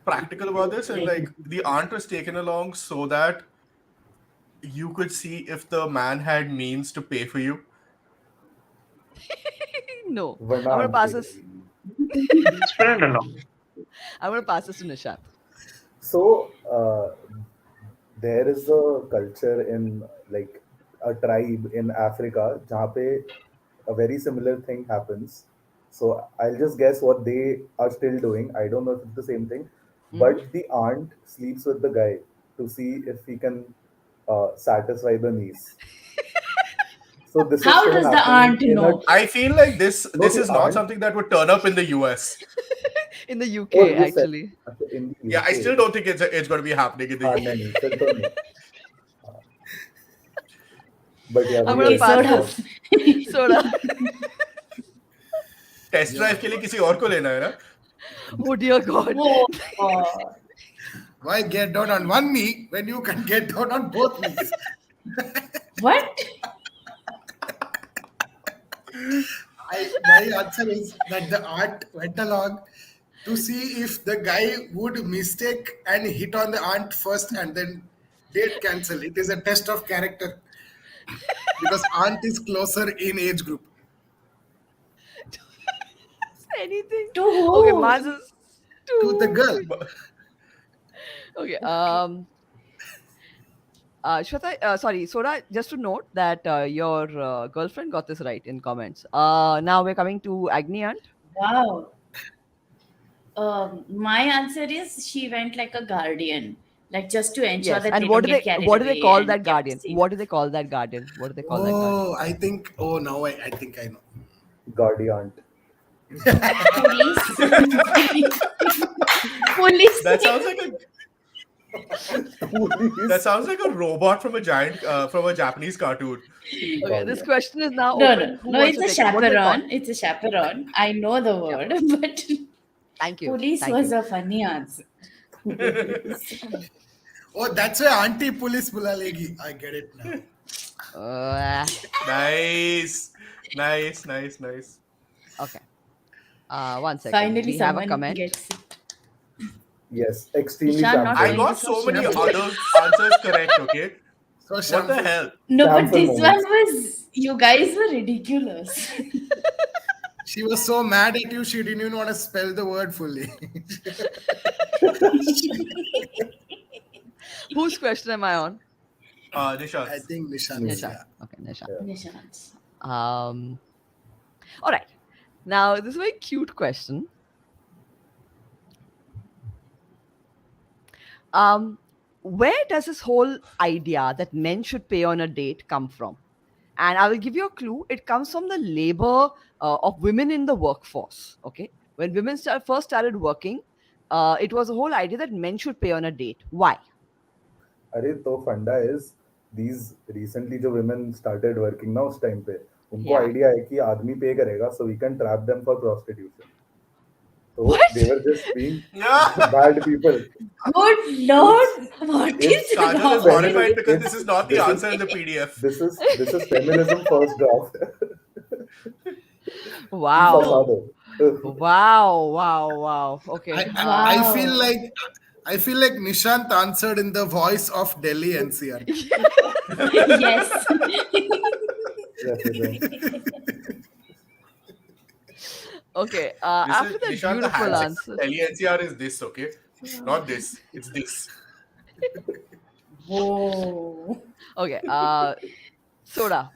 [SPEAKER 3] practical about this, and like the aunt was taken along so that you could see if the man had means to pay for you.
[SPEAKER 1] No. I'm
[SPEAKER 6] One
[SPEAKER 1] gonna
[SPEAKER 6] aunt
[SPEAKER 1] pass
[SPEAKER 6] basically.
[SPEAKER 1] this.
[SPEAKER 5] Best friend along.
[SPEAKER 1] I'm gonna pass this to Nishant.
[SPEAKER 6] So there is a culture in like a tribe in Africa जहाँ पे a very similar thing happens. So I'll just guess what they are still doing. I don't know if it's the same thing, but the aunt sleeps with the guy to see if he can satisfy the niece. So this is
[SPEAKER 4] How
[SPEAKER 6] still
[SPEAKER 4] does the
[SPEAKER 6] happening
[SPEAKER 4] aunt
[SPEAKER 6] in
[SPEAKER 4] know?
[SPEAKER 3] I feel like this
[SPEAKER 6] No,
[SPEAKER 3] this
[SPEAKER 6] the
[SPEAKER 3] is not
[SPEAKER 6] aunt-
[SPEAKER 3] something that would turn up in the US.
[SPEAKER 1] In the UK,
[SPEAKER 6] Oh, you said-
[SPEAKER 1] actually.
[SPEAKER 6] in the
[SPEAKER 3] Yeah, I
[SPEAKER 6] UK.
[SPEAKER 3] still don't think it's going to be happening in the
[SPEAKER 6] हाँ,
[SPEAKER 3] UK.
[SPEAKER 6] नहीं, फिर तो नहीं. But yeah,
[SPEAKER 1] I'm
[SPEAKER 6] we
[SPEAKER 1] gonna
[SPEAKER 6] are-
[SPEAKER 1] pass this. Soda.
[SPEAKER 3] Test drive के लिए किसी और को लेना है ना?
[SPEAKER 1] Oh dear God.
[SPEAKER 4] Oh, God.
[SPEAKER 2] Why get down on one knee when you can get down on both knees?
[SPEAKER 4] What?
[SPEAKER 2] My answer is that the aunt went along to see if the guy would mistake and hit on the aunt first and then date cancel. It is a test of character because aunt is closer in age group.
[SPEAKER 1] Anything.
[SPEAKER 4] To who?
[SPEAKER 1] Okay, Maz is
[SPEAKER 2] To the girl.
[SPEAKER 1] Okay. Shweta, sorry, Soda, just to note that your girlfriend got this right in comments. Now we're coming to Agni Aunt.
[SPEAKER 4] Wow. My answer is she went like a guardian, like just to ensure
[SPEAKER 1] Yes.
[SPEAKER 4] that
[SPEAKER 1] And
[SPEAKER 4] they
[SPEAKER 1] what
[SPEAKER 4] don't
[SPEAKER 1] do
[SPEAKER 4] get carried
[SPEAKER 1] what do they
[SPEAKER 4] away
[SPEAKER 1] call
[SPEAKER 4] and
[SPEAKER 1] that
[SPEAKER 4] kept
[SPEAKER 1] guardian?
[SPEAKER 4] safe.
[SPEAKER 1] What do they call that guardian? What do they call that guardian?
[SPEAKER 2] Oh, I think. Oh, now I think I know.
[SPEAKER 6] Gaudy aunt.
[SPEAKER 4] Police. Police.
[SPEAKER 3] That sounds like a robot from a Japanese cartoon.
[SPEAKER 1] Okay, this question is now
[SPEAKER 4] No,
[SPEAKER 1] open. Who
[SPEAKER 4] no,
[SPEAKER 1] wants
[SPEAKER 4] it's
[SPEAKER 1] to
[SPEAKER 4] a
[SPEAKER 1] take it? What do they call-
[SPEAKER 4] chaperone. It's a chaperone. I know the word, but
[SPEAKER 1] Thank you.
[SPEAKER 4] police
[SPEAKER 1] Thank
[SPEAKER 4] was
[SPEAKER 1] you.
[SPEAKER 4] a funny answer.
[SPEAKER 2] Oh, that's why auntie police bula legi. I get it now.
[SPEAKER 3] Nice.
[SPEAKER 1] Okay. One second.
[SPEAKER 4] Finally,
[SPEAKER 1] we have a
[SPEAKER 4] someone
[SPEAKER 1] comment.
[SPEAKER 4] gets it.
[SPEAKER 6] Yes, extremely
[SPEAKER 4] Ishan not
[SPEAKER 3] I
[SPEAKER 6] shameful.
[SPEAKER 4] going to
[SPEAKER 3] got
[SPEAKER 4] so
[SPEAKER 3] so many
[SPEAKER 4] shameful.
[SPEAKER 3] other answers correct, okay?
[SPEAKER 2] So
[SPEAKER 3] What the
[SPEAKER 2] shameful.
[SPEAKER 3] hell?
[SPEAKER 4] No, but
[SPEAKER 6] Shameful
[SPEAKER 4] this one
[SPEAKER 6] moments.
[SPEAKER 4] was, you guys were ridiculous.
[SPEAKER 2] She was so mad at you, she didn't even want to spell the word fully.
[SPEAKER 1] Whose question am I on?
[SPEAKER 2] I
[SPEAKER 3] Nishant.
[SPEAKER 2] think Nishant's,
[SPEAKER 6] Me.
[SPEAKER 1] Nishant.
[SPEAKER 2] yeah.
[SPEAKER 1] Okay, Nishant.
[SPEAKER 6] Yeah.
[SPEAKER 4] Nishant.
[SPEAKER 1] Um, all right. Now, this is a very cute question. Um, where does this whole idea that men should pay on a date come from? And I will give you a clue. It comes from the labor of women in the workforce. Okay, when women first started working, it was a whole idea that men should pay on a date. Why?
[SPEAKER 6] अरे तो फंडा is these recently जो women started working ना उस time पे उनको
[SPEAKER 1] Yeah.
[SPEAKER 6] Idea है कि आदमी पे करेगा so we can trap them for prostitution. So
[SPEAKER 1] What?
[SPEAKER 6] they were just being
[SPEAKER 3] Yeah.
[SPEAKER 6] bad people.
[SPEAKER 4] Good Lord, what
[SPEAKER 6] It's
[SPEAKER 4] is
[SPEAKER 3] Kajal is
[SPEAKER 4] wrong?
[SPEAKER 3] horrified because
[SPEAKER 6] It's-
[SPEAKER 3] this is not the
[SPEAKER 6] this is-
[SPEAKER 3] answer in the PDF.
[SPEAKER 6] This is feminism first draft.
[SPEAKER 1] Wow.
[SPEAKER 6] Fasado.
[SPEAKER 1] Wow. Wow. Wow. Okay.
[SPEAKER 2] I feel
[SPEAKER 4] Wow.
[SPEAKER 2] like Nishant answered in the voice of Delhi NCR.
[SPEAKER 4] Yes.
[SPEAKER 6] Represent.
[SPEAKER 1] Okay.
[SPEAKER 3] This
[SPEAKER 1] After
[SPEAKER 3] is
[SPEAKER 1] that
[SPEAKER 3] Nishant, the
[SPEAKER 1] beautiful
[SPEAKER 3] handshake
[SPEAKER 1] answer.
[SPEAKER 3] Delhi NCR is this, okay? Not this. It's this.
[SPEAKER 4] Whoa.
[SPEAKER 1] Okay. Soda,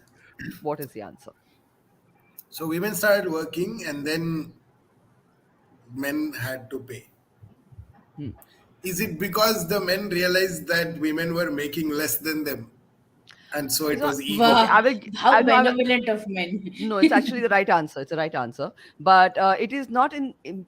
[SPEAKER 1] what is the answer?
[SPEAKER 2] So women started working and then men had to pay.
[SPEAKER 1] Hmm.
[SPEAKER 2] Is it because the men realized that women were making less than them? And so
[SPEAKER 1] It's
[SPEAKER 2] it
[SPEAKER 1] not.
[SPEAKER 2] was ego.
[SPEAKER 1] Okay, I
[SPEAKER 4] Wow.
[SPEAKER 1] will.
[SPEAKER 4] How
[SPEAKER 1] No, I will,
[SPEAKER 4] benevolent of men.
[SPEAKER 1] no, it's actually the right answer. It's the right answer, but it is not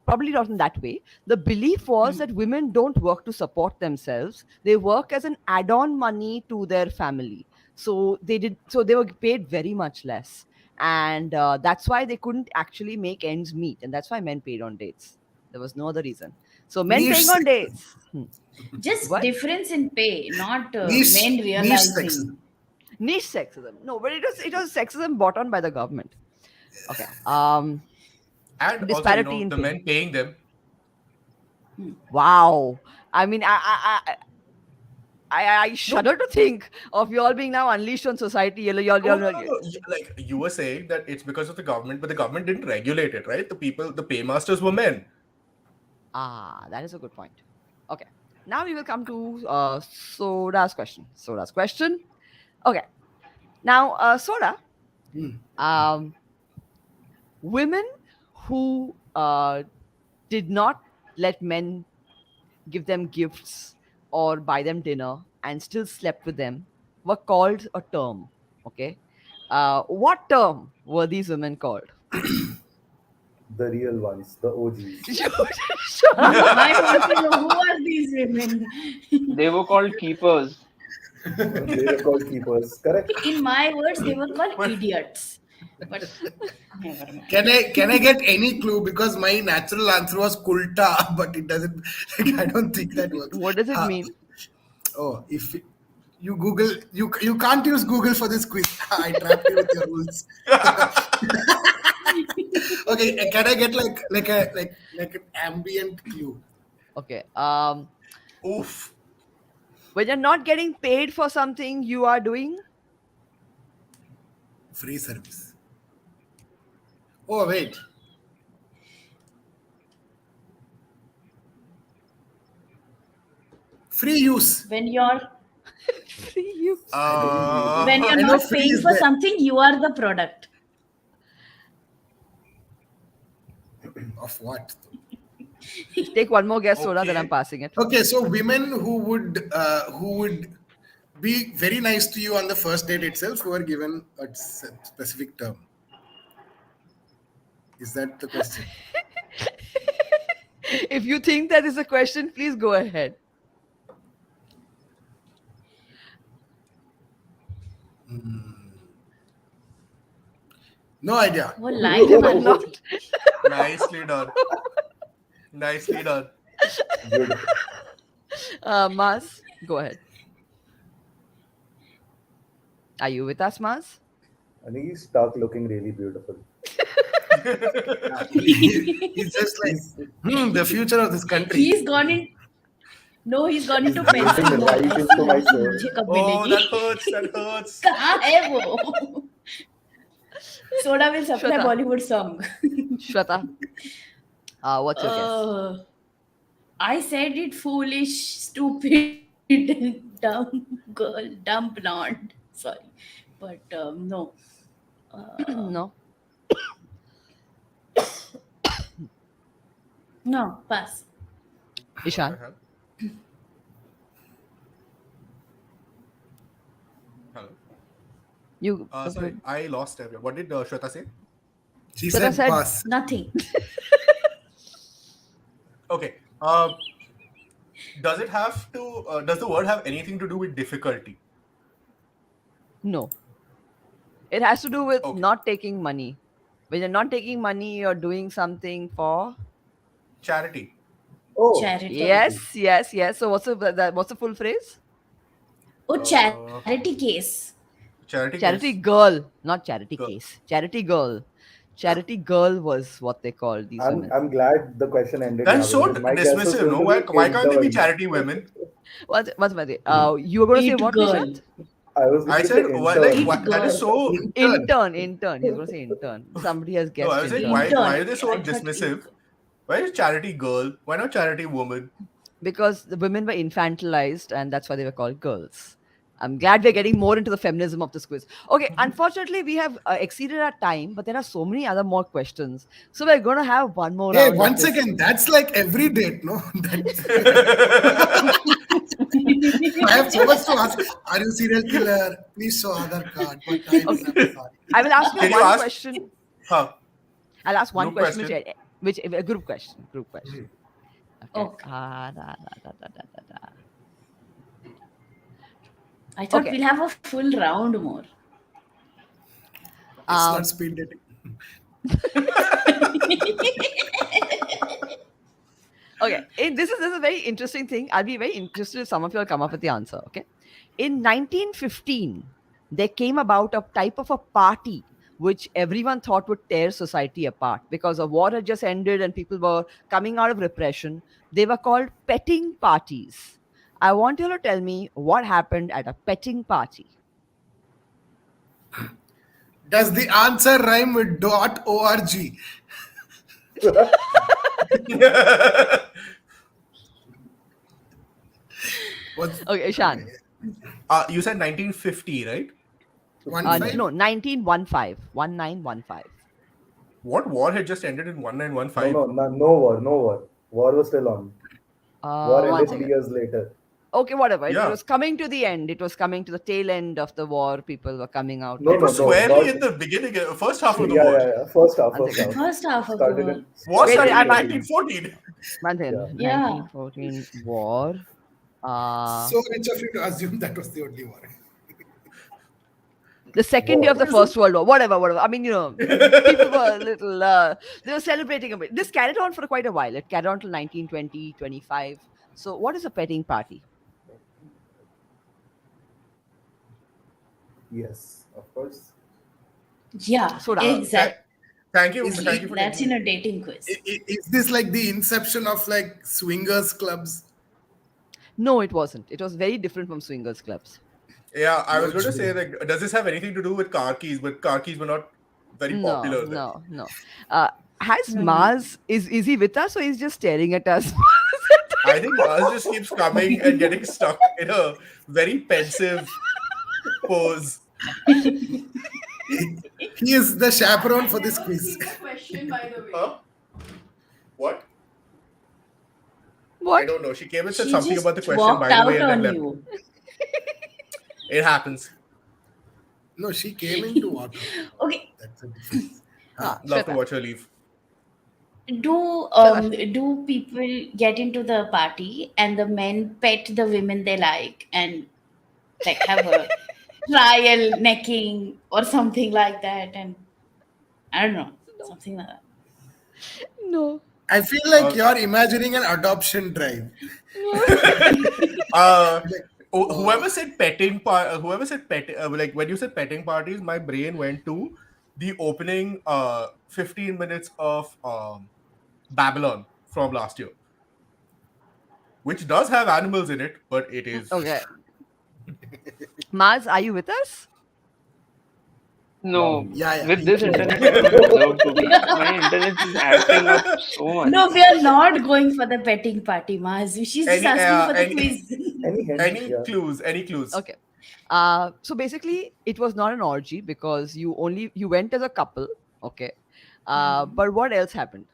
[SPEAKER 1] probably not in that way. The belief was that women don't work to support themselves; they work as an add-on money to their family. So they did. So they were paid very much less, and that's why they couldn't actually make ends meet, and that's why men paid on dates. There was no other reason. So men
[SPEAKER 2] Niche
[SPEAKER 1] paying on
[SPEAKER 2] sexism.
[SPEAKER 1] dates.
[SPEAKER 4] Just
[SPEAKER 1] What?
[SPEAKER 4] difference in pay, not
[SPEAKER 2] Niche,
[SPEAKER 4] men
[SPEAKER 2] niche sexism.
[SPEAKER 4] realizing.
[SPEAKER 1] Niche sexism. No, but it was sexism brought on by the government. Okay.
[SPEAKER 3] And also,
[SPEAKER 1] Disparity in
[SPEAKER 3] the
[SPEAKER 1] pay.
[SPEAKER 3] men paying them.
[SPEAKER 1] Wow. I mean, I shudder to think of you all being now unleashed on society.
[SPEAKER 3] No. Like you were saying that it's because of the government, but the government didn't regulate it, right? The paymasters were men.
[SPEAKER 1] That is a good point. Okay. Now we will come to Soda's question. Soda's question. Okay. Now, Soda, women who did not let men give them gifts or buy them dinner and still slept with them were called a term. Okay. What term were these women called?
[SPEAKER 6] The real ones, the OGs.
[SPEAKER 1] Shut up.
[SPEAKER 4] I want to know who are these women.
[SPEAKER 5] They were called keepers.
[SPEAKER 6] They were called keepers. Correct.
[SPEAKER 4] In my words, they were called idiots. But never mind.
[SPEAKER 2] Can I get any clue? Because my natural answer was kulta, but it doesn't. I don't think that works.
[SPEAKER 1] What does it mean?
[SPEAKER 2] Oh, if you Google, you can't use Google for this quiz. I trapped you with your rules. Okay, can I get like an ambient clue?
[SPEAKER 1] Okay.
[SPEAKER 3] Oof.
[SPEAKER 1] When you're not getting paid for something you are doing,
[SPEAKER 2] Free service. Oh wait. Free use.
[SPEAKER 4] When you're
[SPEAKER 1] free use.
[SPEAKER 4] when you're
[SPEAKER 2] I know
[SPEAKER 4] not
[SPEAKER 2] free
[SPEAKER 4] paying
[SPEAKER 2] is
[SPEAKER 4] for
[SPEAKER 2] there.
[SPEAKER 4] something, you are the product.
[SPEAKER 2] Of what?
[SPEAKER 1] Take one more guess, Soda, then
[SPEAKER 3] Okay.
[SPEAKER 1] I'm passing it.
[SPEAKER 2] Okay, so women who would be very nice to you on the first date itself, who are given a specific term. Is that the question?
[SPEAKER 1] If you think that is a question, please go ahead.
[SPEAKER 2] No idea.
[SPEAKER 4] वो line
[SPEAKER 1] But
[SPEAKER 4] मारो.
[SPEAKER 1] not.
[SPEAKER 3] Nicely done. Nicely done.
[SPEAKER 6] Good.
[SPEAKER 1] Maz, go ahead. Are you with us, Maz?
[SPEAKER 6] I think he's stuck looking really beautiful.
[SPEAKER 2] He's just like
[SPEAKER 6] He's,
[SPEAKER 2] the future of this country.
[SPEAKER 4] He's gone in. No, he's gone
[SPEAKER 6] He's
[SPEAKER 4] into
[SPEAKER 6] breathing
[SPEAKER 4] pensive mode.
[SPEAKER 6] right
[SPEAKER 4] ऐसे
[SPEAKER 6] into my
[SPEAKER 4] ऐसे
[SPEAKER 6] soul.
[SPEAKER 4] मुझे कब
[SPEAKER 3] Oh,
[SPEAKER 4] मिलेगी?
[SPEAKER 3] that hurts. That hurts.
[SPEAKER 4] कहाँ है वो? Soda will supply
[SPEAKER 1] Shweta.
[SPEAKER 4] Bollywood song.
[SPEAKER 1] Shweta. What's your guess?
[SPEAKER 4] I said it foolish, stupid, dumb girl, dumb blonde. Sorry. But no.
[SPEAKER 1] No.
[SPEAKER 4] No, pass.
[SPEAKER 3] What
[SPEAKER 1] Ishan.
[SPEAKER 3] the hell? Hello.
[SPEAKER 1] You.
[SPEAKER 3] Sorry, I lost everyone. What did Shweta say?
[SPEAKER 2] She
[SPEAKER 1] Shweta
[SPEAKER 2] said
[SPEAKER 1] said-
[SPEAKER 2] pass.
[SPEAKER 4] Nothing.
[SPEAKER 3] Okay. Does it have to? Does the word have anything to do with difficulty?
[SPEAKER 1] No. It has to do with
[SPEAKER 3] Okay.
[SPEAKER 1] not taking money. When you're not taking money, you're doing something for.
[SPEAKER 3] Charity.
[SPEAKER 6] Oh,
[SPEAKER 4] Charity.
[SPEAKER 1] Yes. So what's the full phrase?
[SPEAKER 4] Oh, charity case.
[SPEAKER 3] Charity.
[SPEAKER 1] Charity
[SPEAKER 3] case.
[SPEAKER 1] girl, not charity
[SPEAKER 3] Girl.
[SPEAKER 1] case. Charity girl. Charity girl was what they called these women.
[SPEAKER 6] I'm glad the question ended.
[SPEAKER 3] That's
[SPEAKER 6] now,
[SPEAKER 3] so
[SPEAKER 6] because my guess was
[SPEAKER 3] dismissive.
[SPEAKER 6] going
[SPEAKER 3] No,
[SPEAKER 6] to be
[SPEAKER 3] why can't they be
[SPEAKER 6] intern.
[SPEAKER 3] charity women?
[SPEAKER 1] What's my name? You were going to say
[SPEAKER 4] It
[SPEAKER 1] what,
[SPEAKER 4] girl.
[SPEAKER 1] Nishant?
[SPEAKER 6] I was going
[SPEAKER 3] I
[SPEAKER 6] to
[SPEAKER 3] said,
[SPEAKER 6] say
[SPEAKER 3] why,
[SPEAKER 6] intern.
[SPEAKER 3] like, that is so.
[SPEAKER 1] Intern. He's going to say intern. Somebody has
[SPEAKER 3] No,
[SPEAKER 1] guessed
[SPEAKER 3] I was like,
[SPEAKER 1] intern.
[SPEAKER 3] why
[SPEAKER 4] Intern.
[SPEAKER 3] are they so
[SPEAKER 4] I thought
[SPEAKER 3] dismissive? Why is charity girl? Why not charity woman?
[SPEAKER 1] Because the women were infantilized and that's why they were called girls. I'm glad we're getting more into the feminism of this quiz. Okay, unfortunately, we have exceeded our time, but there are so many other more questions. So we're going to have one more
[SPEAKER 2] Hey,
[SPEAKER 1] round. of
[SPEAKER 2] one
[SPEAKER 1] this.
[SPEAKER 2] second. That's like every date, no? I have so much to ask. Are you serial killer? Please show Aadhaar card. What time is
[SPEAKER 1] Okay.
[SPEAKER 2] it? Sorry.
[SPEAKER 1] I will ask you
[SPEAKER 3] Can you
[SPEAKER 1] one
[SPEAKER 3] ask-
[SPEAKER 1] question.
[SPEAKER 3] Huh.
[SPEAKER 1] I'll ask one
[SPEAKER 3] Group
[SPEAKER 1] question,
[SPEAKER 3] question?
[SPEAKER 1] which a group question. Okay.
[SPEAKER 4] Okay.
[SPEAKER 1] Da, da, da, da, da, da.
[SPEAKER 4] I thought
[SPEAKER 1] Okay.
[SPEAKER 4] we'll have a full round more.
[SPEAKER 2] It's not speed dating.
[SPEAKER 1] Okay. This is a very interesting thing. I'll be very interested if some of you will come up with the answer. Okay. In 1915, there came about a type of a party which everyone thought would tear society apart because a war had just ended and people were coming out of repression. They were called petting parties. I want you to tell me what happened at a petting party.
[SPEAKER 2] Does the answer rhyme with .org? What's
[SPEAKER 1] Okay, Ishan.
[SPEAKER 3] You said 1950, right?
[SPEAKER 2] 1-5?
[SPEAKER 1] No, 1915. 1915.
[SPEAKER 3] What war had just ended in 1915?
[SPEAKER 6] No war. War was still on. War
[SPEAKER 1] One
[SPEAKER 6] ended
[SPEAKER 1] second.
[SPEAKER 6] 3 years later.
[SPEAKER 1] Okay, whatever. It
[SPEAKER 3] Yeah.
[SPEAKER 1] was coming to the end. It was coming to the tail end of the war. People were coming out.
[SPEAKER 6] No,
[SPEAKER 3] It was
[SPEAKER 6] no,
[SPEAKER 3] squarely
[SPEAKER 6] not-
[SPEAKER 3] in the beginning, first half of the
[SPEAKER 6] Yeah,
[SPEAKER 3] war.
[SPEAKER 6] yeah. First half.
[SPEAKER 1] One second.
[SPEAKER 4] First half of the
[SPEAKER 6] Started
[SPEAKER 4] war.
[SPEAKER 6] in.
[SPEAKER 3] War
[SPEAKER 1] Wait,
[SPEAKER 3] started in
[SPEAKER 1] I'm-
[SPEAKER 3] 1914.
[SPEAKER 1] One second.
[SPEAKER 6] Yeah.
[SPEAKER 1] 1914 war.
[SPEAKER 2] So rich of you to assume that was the only war.
[SPEAKER 1] The second day of the First World War. Whatever. I mean, people were a little. They were celebrating a bit. This carried on for quite a while. It carried on till 1920, 25. So, what is a petting party?
[SPEAKER 6] Yes, of course.
[SPEAKER 4] Yeah,
[SPEAKER 1] Soda.
[SPEAKER 4] exactly.
[SPEAKER 3] Thank you for
[SPEAKER 4] That's in
[SPEAKER 3] taking
[SPEAKER 4] a dating quiz.
[SPEAKER 2] Is this like the inception of like swingers clubs?
[SPEAKER 1] No, it wasn't. It was very different from swingers clubs.
[SPEAKER 3] Yeah, I was
[SPEAKER 2] No
[SPEAKER 3] going to say,
[SPEAKER 2] joke.
[SPEAKER 3] like, does this have anything to do with car keys? But car keys were not very popular then.
[SPEAKER 1] No. Has Mars is he with us or he's just staring at us?
[SPEAKER 3] I think Mars just keeps coming and getting stuck in a very pensive pose.
[SPEAKER 2] He is the chaperone for this quiz.
[SPEAKER 7] Never seen the question, by the way.
[SPEAKER 3] Huh? What? I
[SPEAKER 1] What?
[SPEAKER 3] don't know. She came and said
[SPEAKER 4] She
[SPEAKER 3] something
[SPEAKER 4] just
[SPEAKER 3] about the question,
[SPEAKER 4] walked
[SPEAKER 3] by the
[SPEAKER 4] out
[SPEAKER 3] way, and then
[SPEAKER 4] on
[SPEAKER 3] left.
[SPEAKER 4] you.
[SPEAKER 3] It happens.
[SPEAKER 2] No, she came into water.
[SPEAKER 4] Okay,
[SPEAKER 2] That's a difference.
[SPEAKER 1] Ah,
[SPEAKER 3] Love to
[SPEAKER 1] Shweta.
[SPEAKER 3] watch her leave.
[SPEAKER 4] do people get into the party and the men pet the women they like and like have a trial necking or something like that, and I don't know, something like that.
[SPEAKER 1] No.
[SPEAKER 2] I feel like you're imagining an adoption drive.
[SPEAKER 3] Whoever said like when you said petting parties, my brain went to the opening 15 minutes of Babylon from last year, which does have animals in it, but it is.
[SPEAKER 1] Okay. Mars, are you with us?
[SPEAKER 5] No,
[SPEAKER 2] Yeah, yeah.
[SPEAKER 5] with this internet, I don't deserve to be. My internet is acting up so much.
[SPEAKER 4] No, we are not going for the petting party, Maz. She's just
[SPEAKER 3] Any
[SPEAKER 4] asking for the
[SPEAKER 3] any
[SPEAKER 4] quiz.
[SPEAKER 6] Any hint?
[SPEAKER 3] any
[SPEAKER 6] Yeah.
[SPEAKER 3] clues? Any clues?
[SPEAKER 1] Okay. So basically, it was not an orgy because you went as a couple. Okay. But what else happened?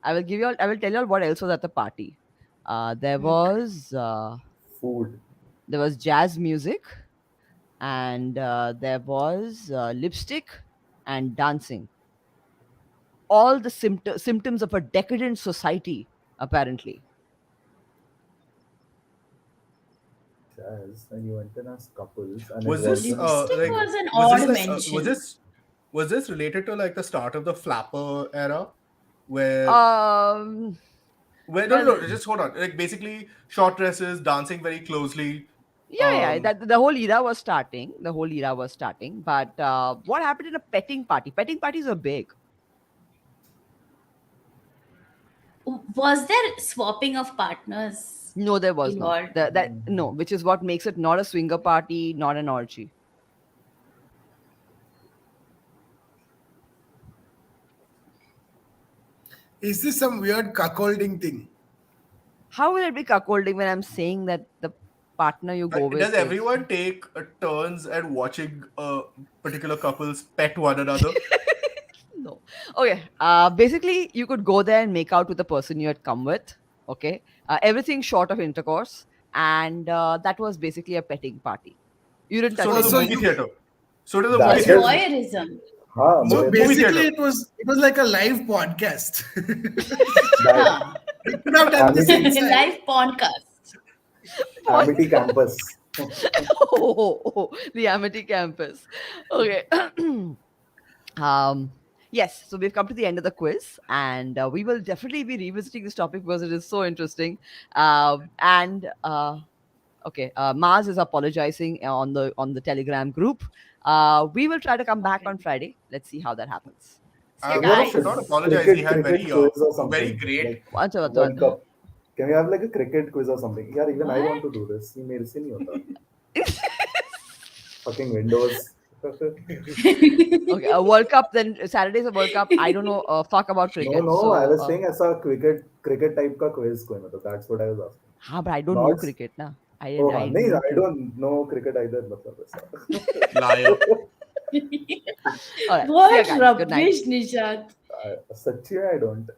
[SPEAKER 1] I will tell you all what else was at the party. There was
[SPEAKER 6] Food.
[SPEAKER 1] jazz music, and there was lipstick and dancing. All the symptoms of a decadent society, apparently.
[SPEAKER 6] Jazz. And you went in as couples, and it
[SPEAKER 3] Was this
[SPEAKER 6] wasn't.
[SPEAKER 4] Lipstick
[SPEAKER 3] like
[SPEAKER 4] was an
[SPEAKER 3] was this
[SPEAKER 4] odd
[SPEAKER 3] like
[SPEAKER 4] mention.
[SPEAKER 3] was this related to like the start of the flapper era, where
[SPEAKER 1] Um,
[SPEAKER 3] no,
[SPEAKER 1] well,
[SPEAKER 3] just hold on, like basically short dresses, dancing very closely.
[SPEAKER 1] yeah, that the whole era was starting. The whole era was starting. But what happened in a petting party? Petting parties are big.
[SPEAKER 4] Was there swapping of partners
[SPEAKER 1] No, there was not.
[SPEAKER 4] involved?
[SPEAKER 1] No, which is what makes it not a swinger party, not an orgy.
[SPEAKER 2] Is this some weird cuckolding thing?
[SPEAKER 1] How will it be cuckolding when I'm saying that the partner you go with
[SPEAKER 3] Does
[SPEAKER 1] is...
[SPEAKER 3] everyone take turns at watching particular couples pet one another?
[SPEAKER 1] No. Okay. Basically, you could go there and make out with the person you had come with. Okay. Everything short of intercourse, and that was basically a petting party. You didn't touch
[SPEAKER 3] So to the
[SPEAKER 2] Also,
[SPEAKER 1] anyone.
[SPEAKER 3] movie
[SPEAKER 2] you
[SPEAKER 3] theater. So to the
[SPEAKER 6] That
[SPEAKER 3] movie
[SPEAKER 6] is-
[SPEAKER 3] theater.
[SPEAKER 4] Voyeurism.
[SPEAKER 6] हाँ,
[SPEAKER 2] so
[SPEAKER 6] मुझे-
[SPEAKER 2] basically
[SPEAKER 3] theater.
[SPEAKER 2] it was like a live podcast.
[SPEAKER 6] that
[SPEAKER 4] Huh.
[SPEAKER 2] We could have done this inside.
[SPEAKER 4] Live podcast.
[SPEAKER 6] Amity campus.
[SPEAKER 1] The Amity campus. Okay. Yes, so we've come to the end of the quiz, and we will definitely be revisiting this topic because it is so interesting. Okay, Mars is apologizing on the Telegram group. We will try to come back on Friday. Let's see how that happens. See you
[SPEAKER 3] Mars
[SPEAKER 1] guys.
[SPEAKER 3] should not apologize. He had very
[SPEAKER 6] quiz or something.
[SPEAKER 3] very great.
[SPEAKER 6] Like,
[SPEAKER 1] What's up,
[SPEAKER 6] World Cup. Can we have like a cricket quiz or something? Yeah, even I want to do this. ये मेरे से नहीं होता. Fucking Windows.
[SPEAKER 1] Okay, a World Cup. Then Saturday's a World Cup. I don't know. Fuck about cricket.
[SPEAKER 6] No,
[SPEAKER 1] so,
[SPEAKER 6] I was saying ऐसा cricket type का quiz कोई मतलब. That's what I was asking.
[SPEAKER 1] हाँ, but I don't know
[SPEAKER 6] Not-
[SPEAKER 1] cricket, na. I
[SPEAKER 6] Oh,
[SPEAKER 1] I
[SPEAKER 6] नहीं,
[SPEAKER 1] don't
[SPEAKER 6] I
[SPEAKER 1] know.
[SPEAKER 6] don't know cricket either. मतलब ऐसा.
[SPEAKER 3] Liar.
[SPEAKER 1] All right, see you
[SPEAKER 4] What
[SPEAKER 1] guys. Good night.
[SPEAKER 4] rubbish, Nishant.
[SPEAKER 6] सच्ची में I don't.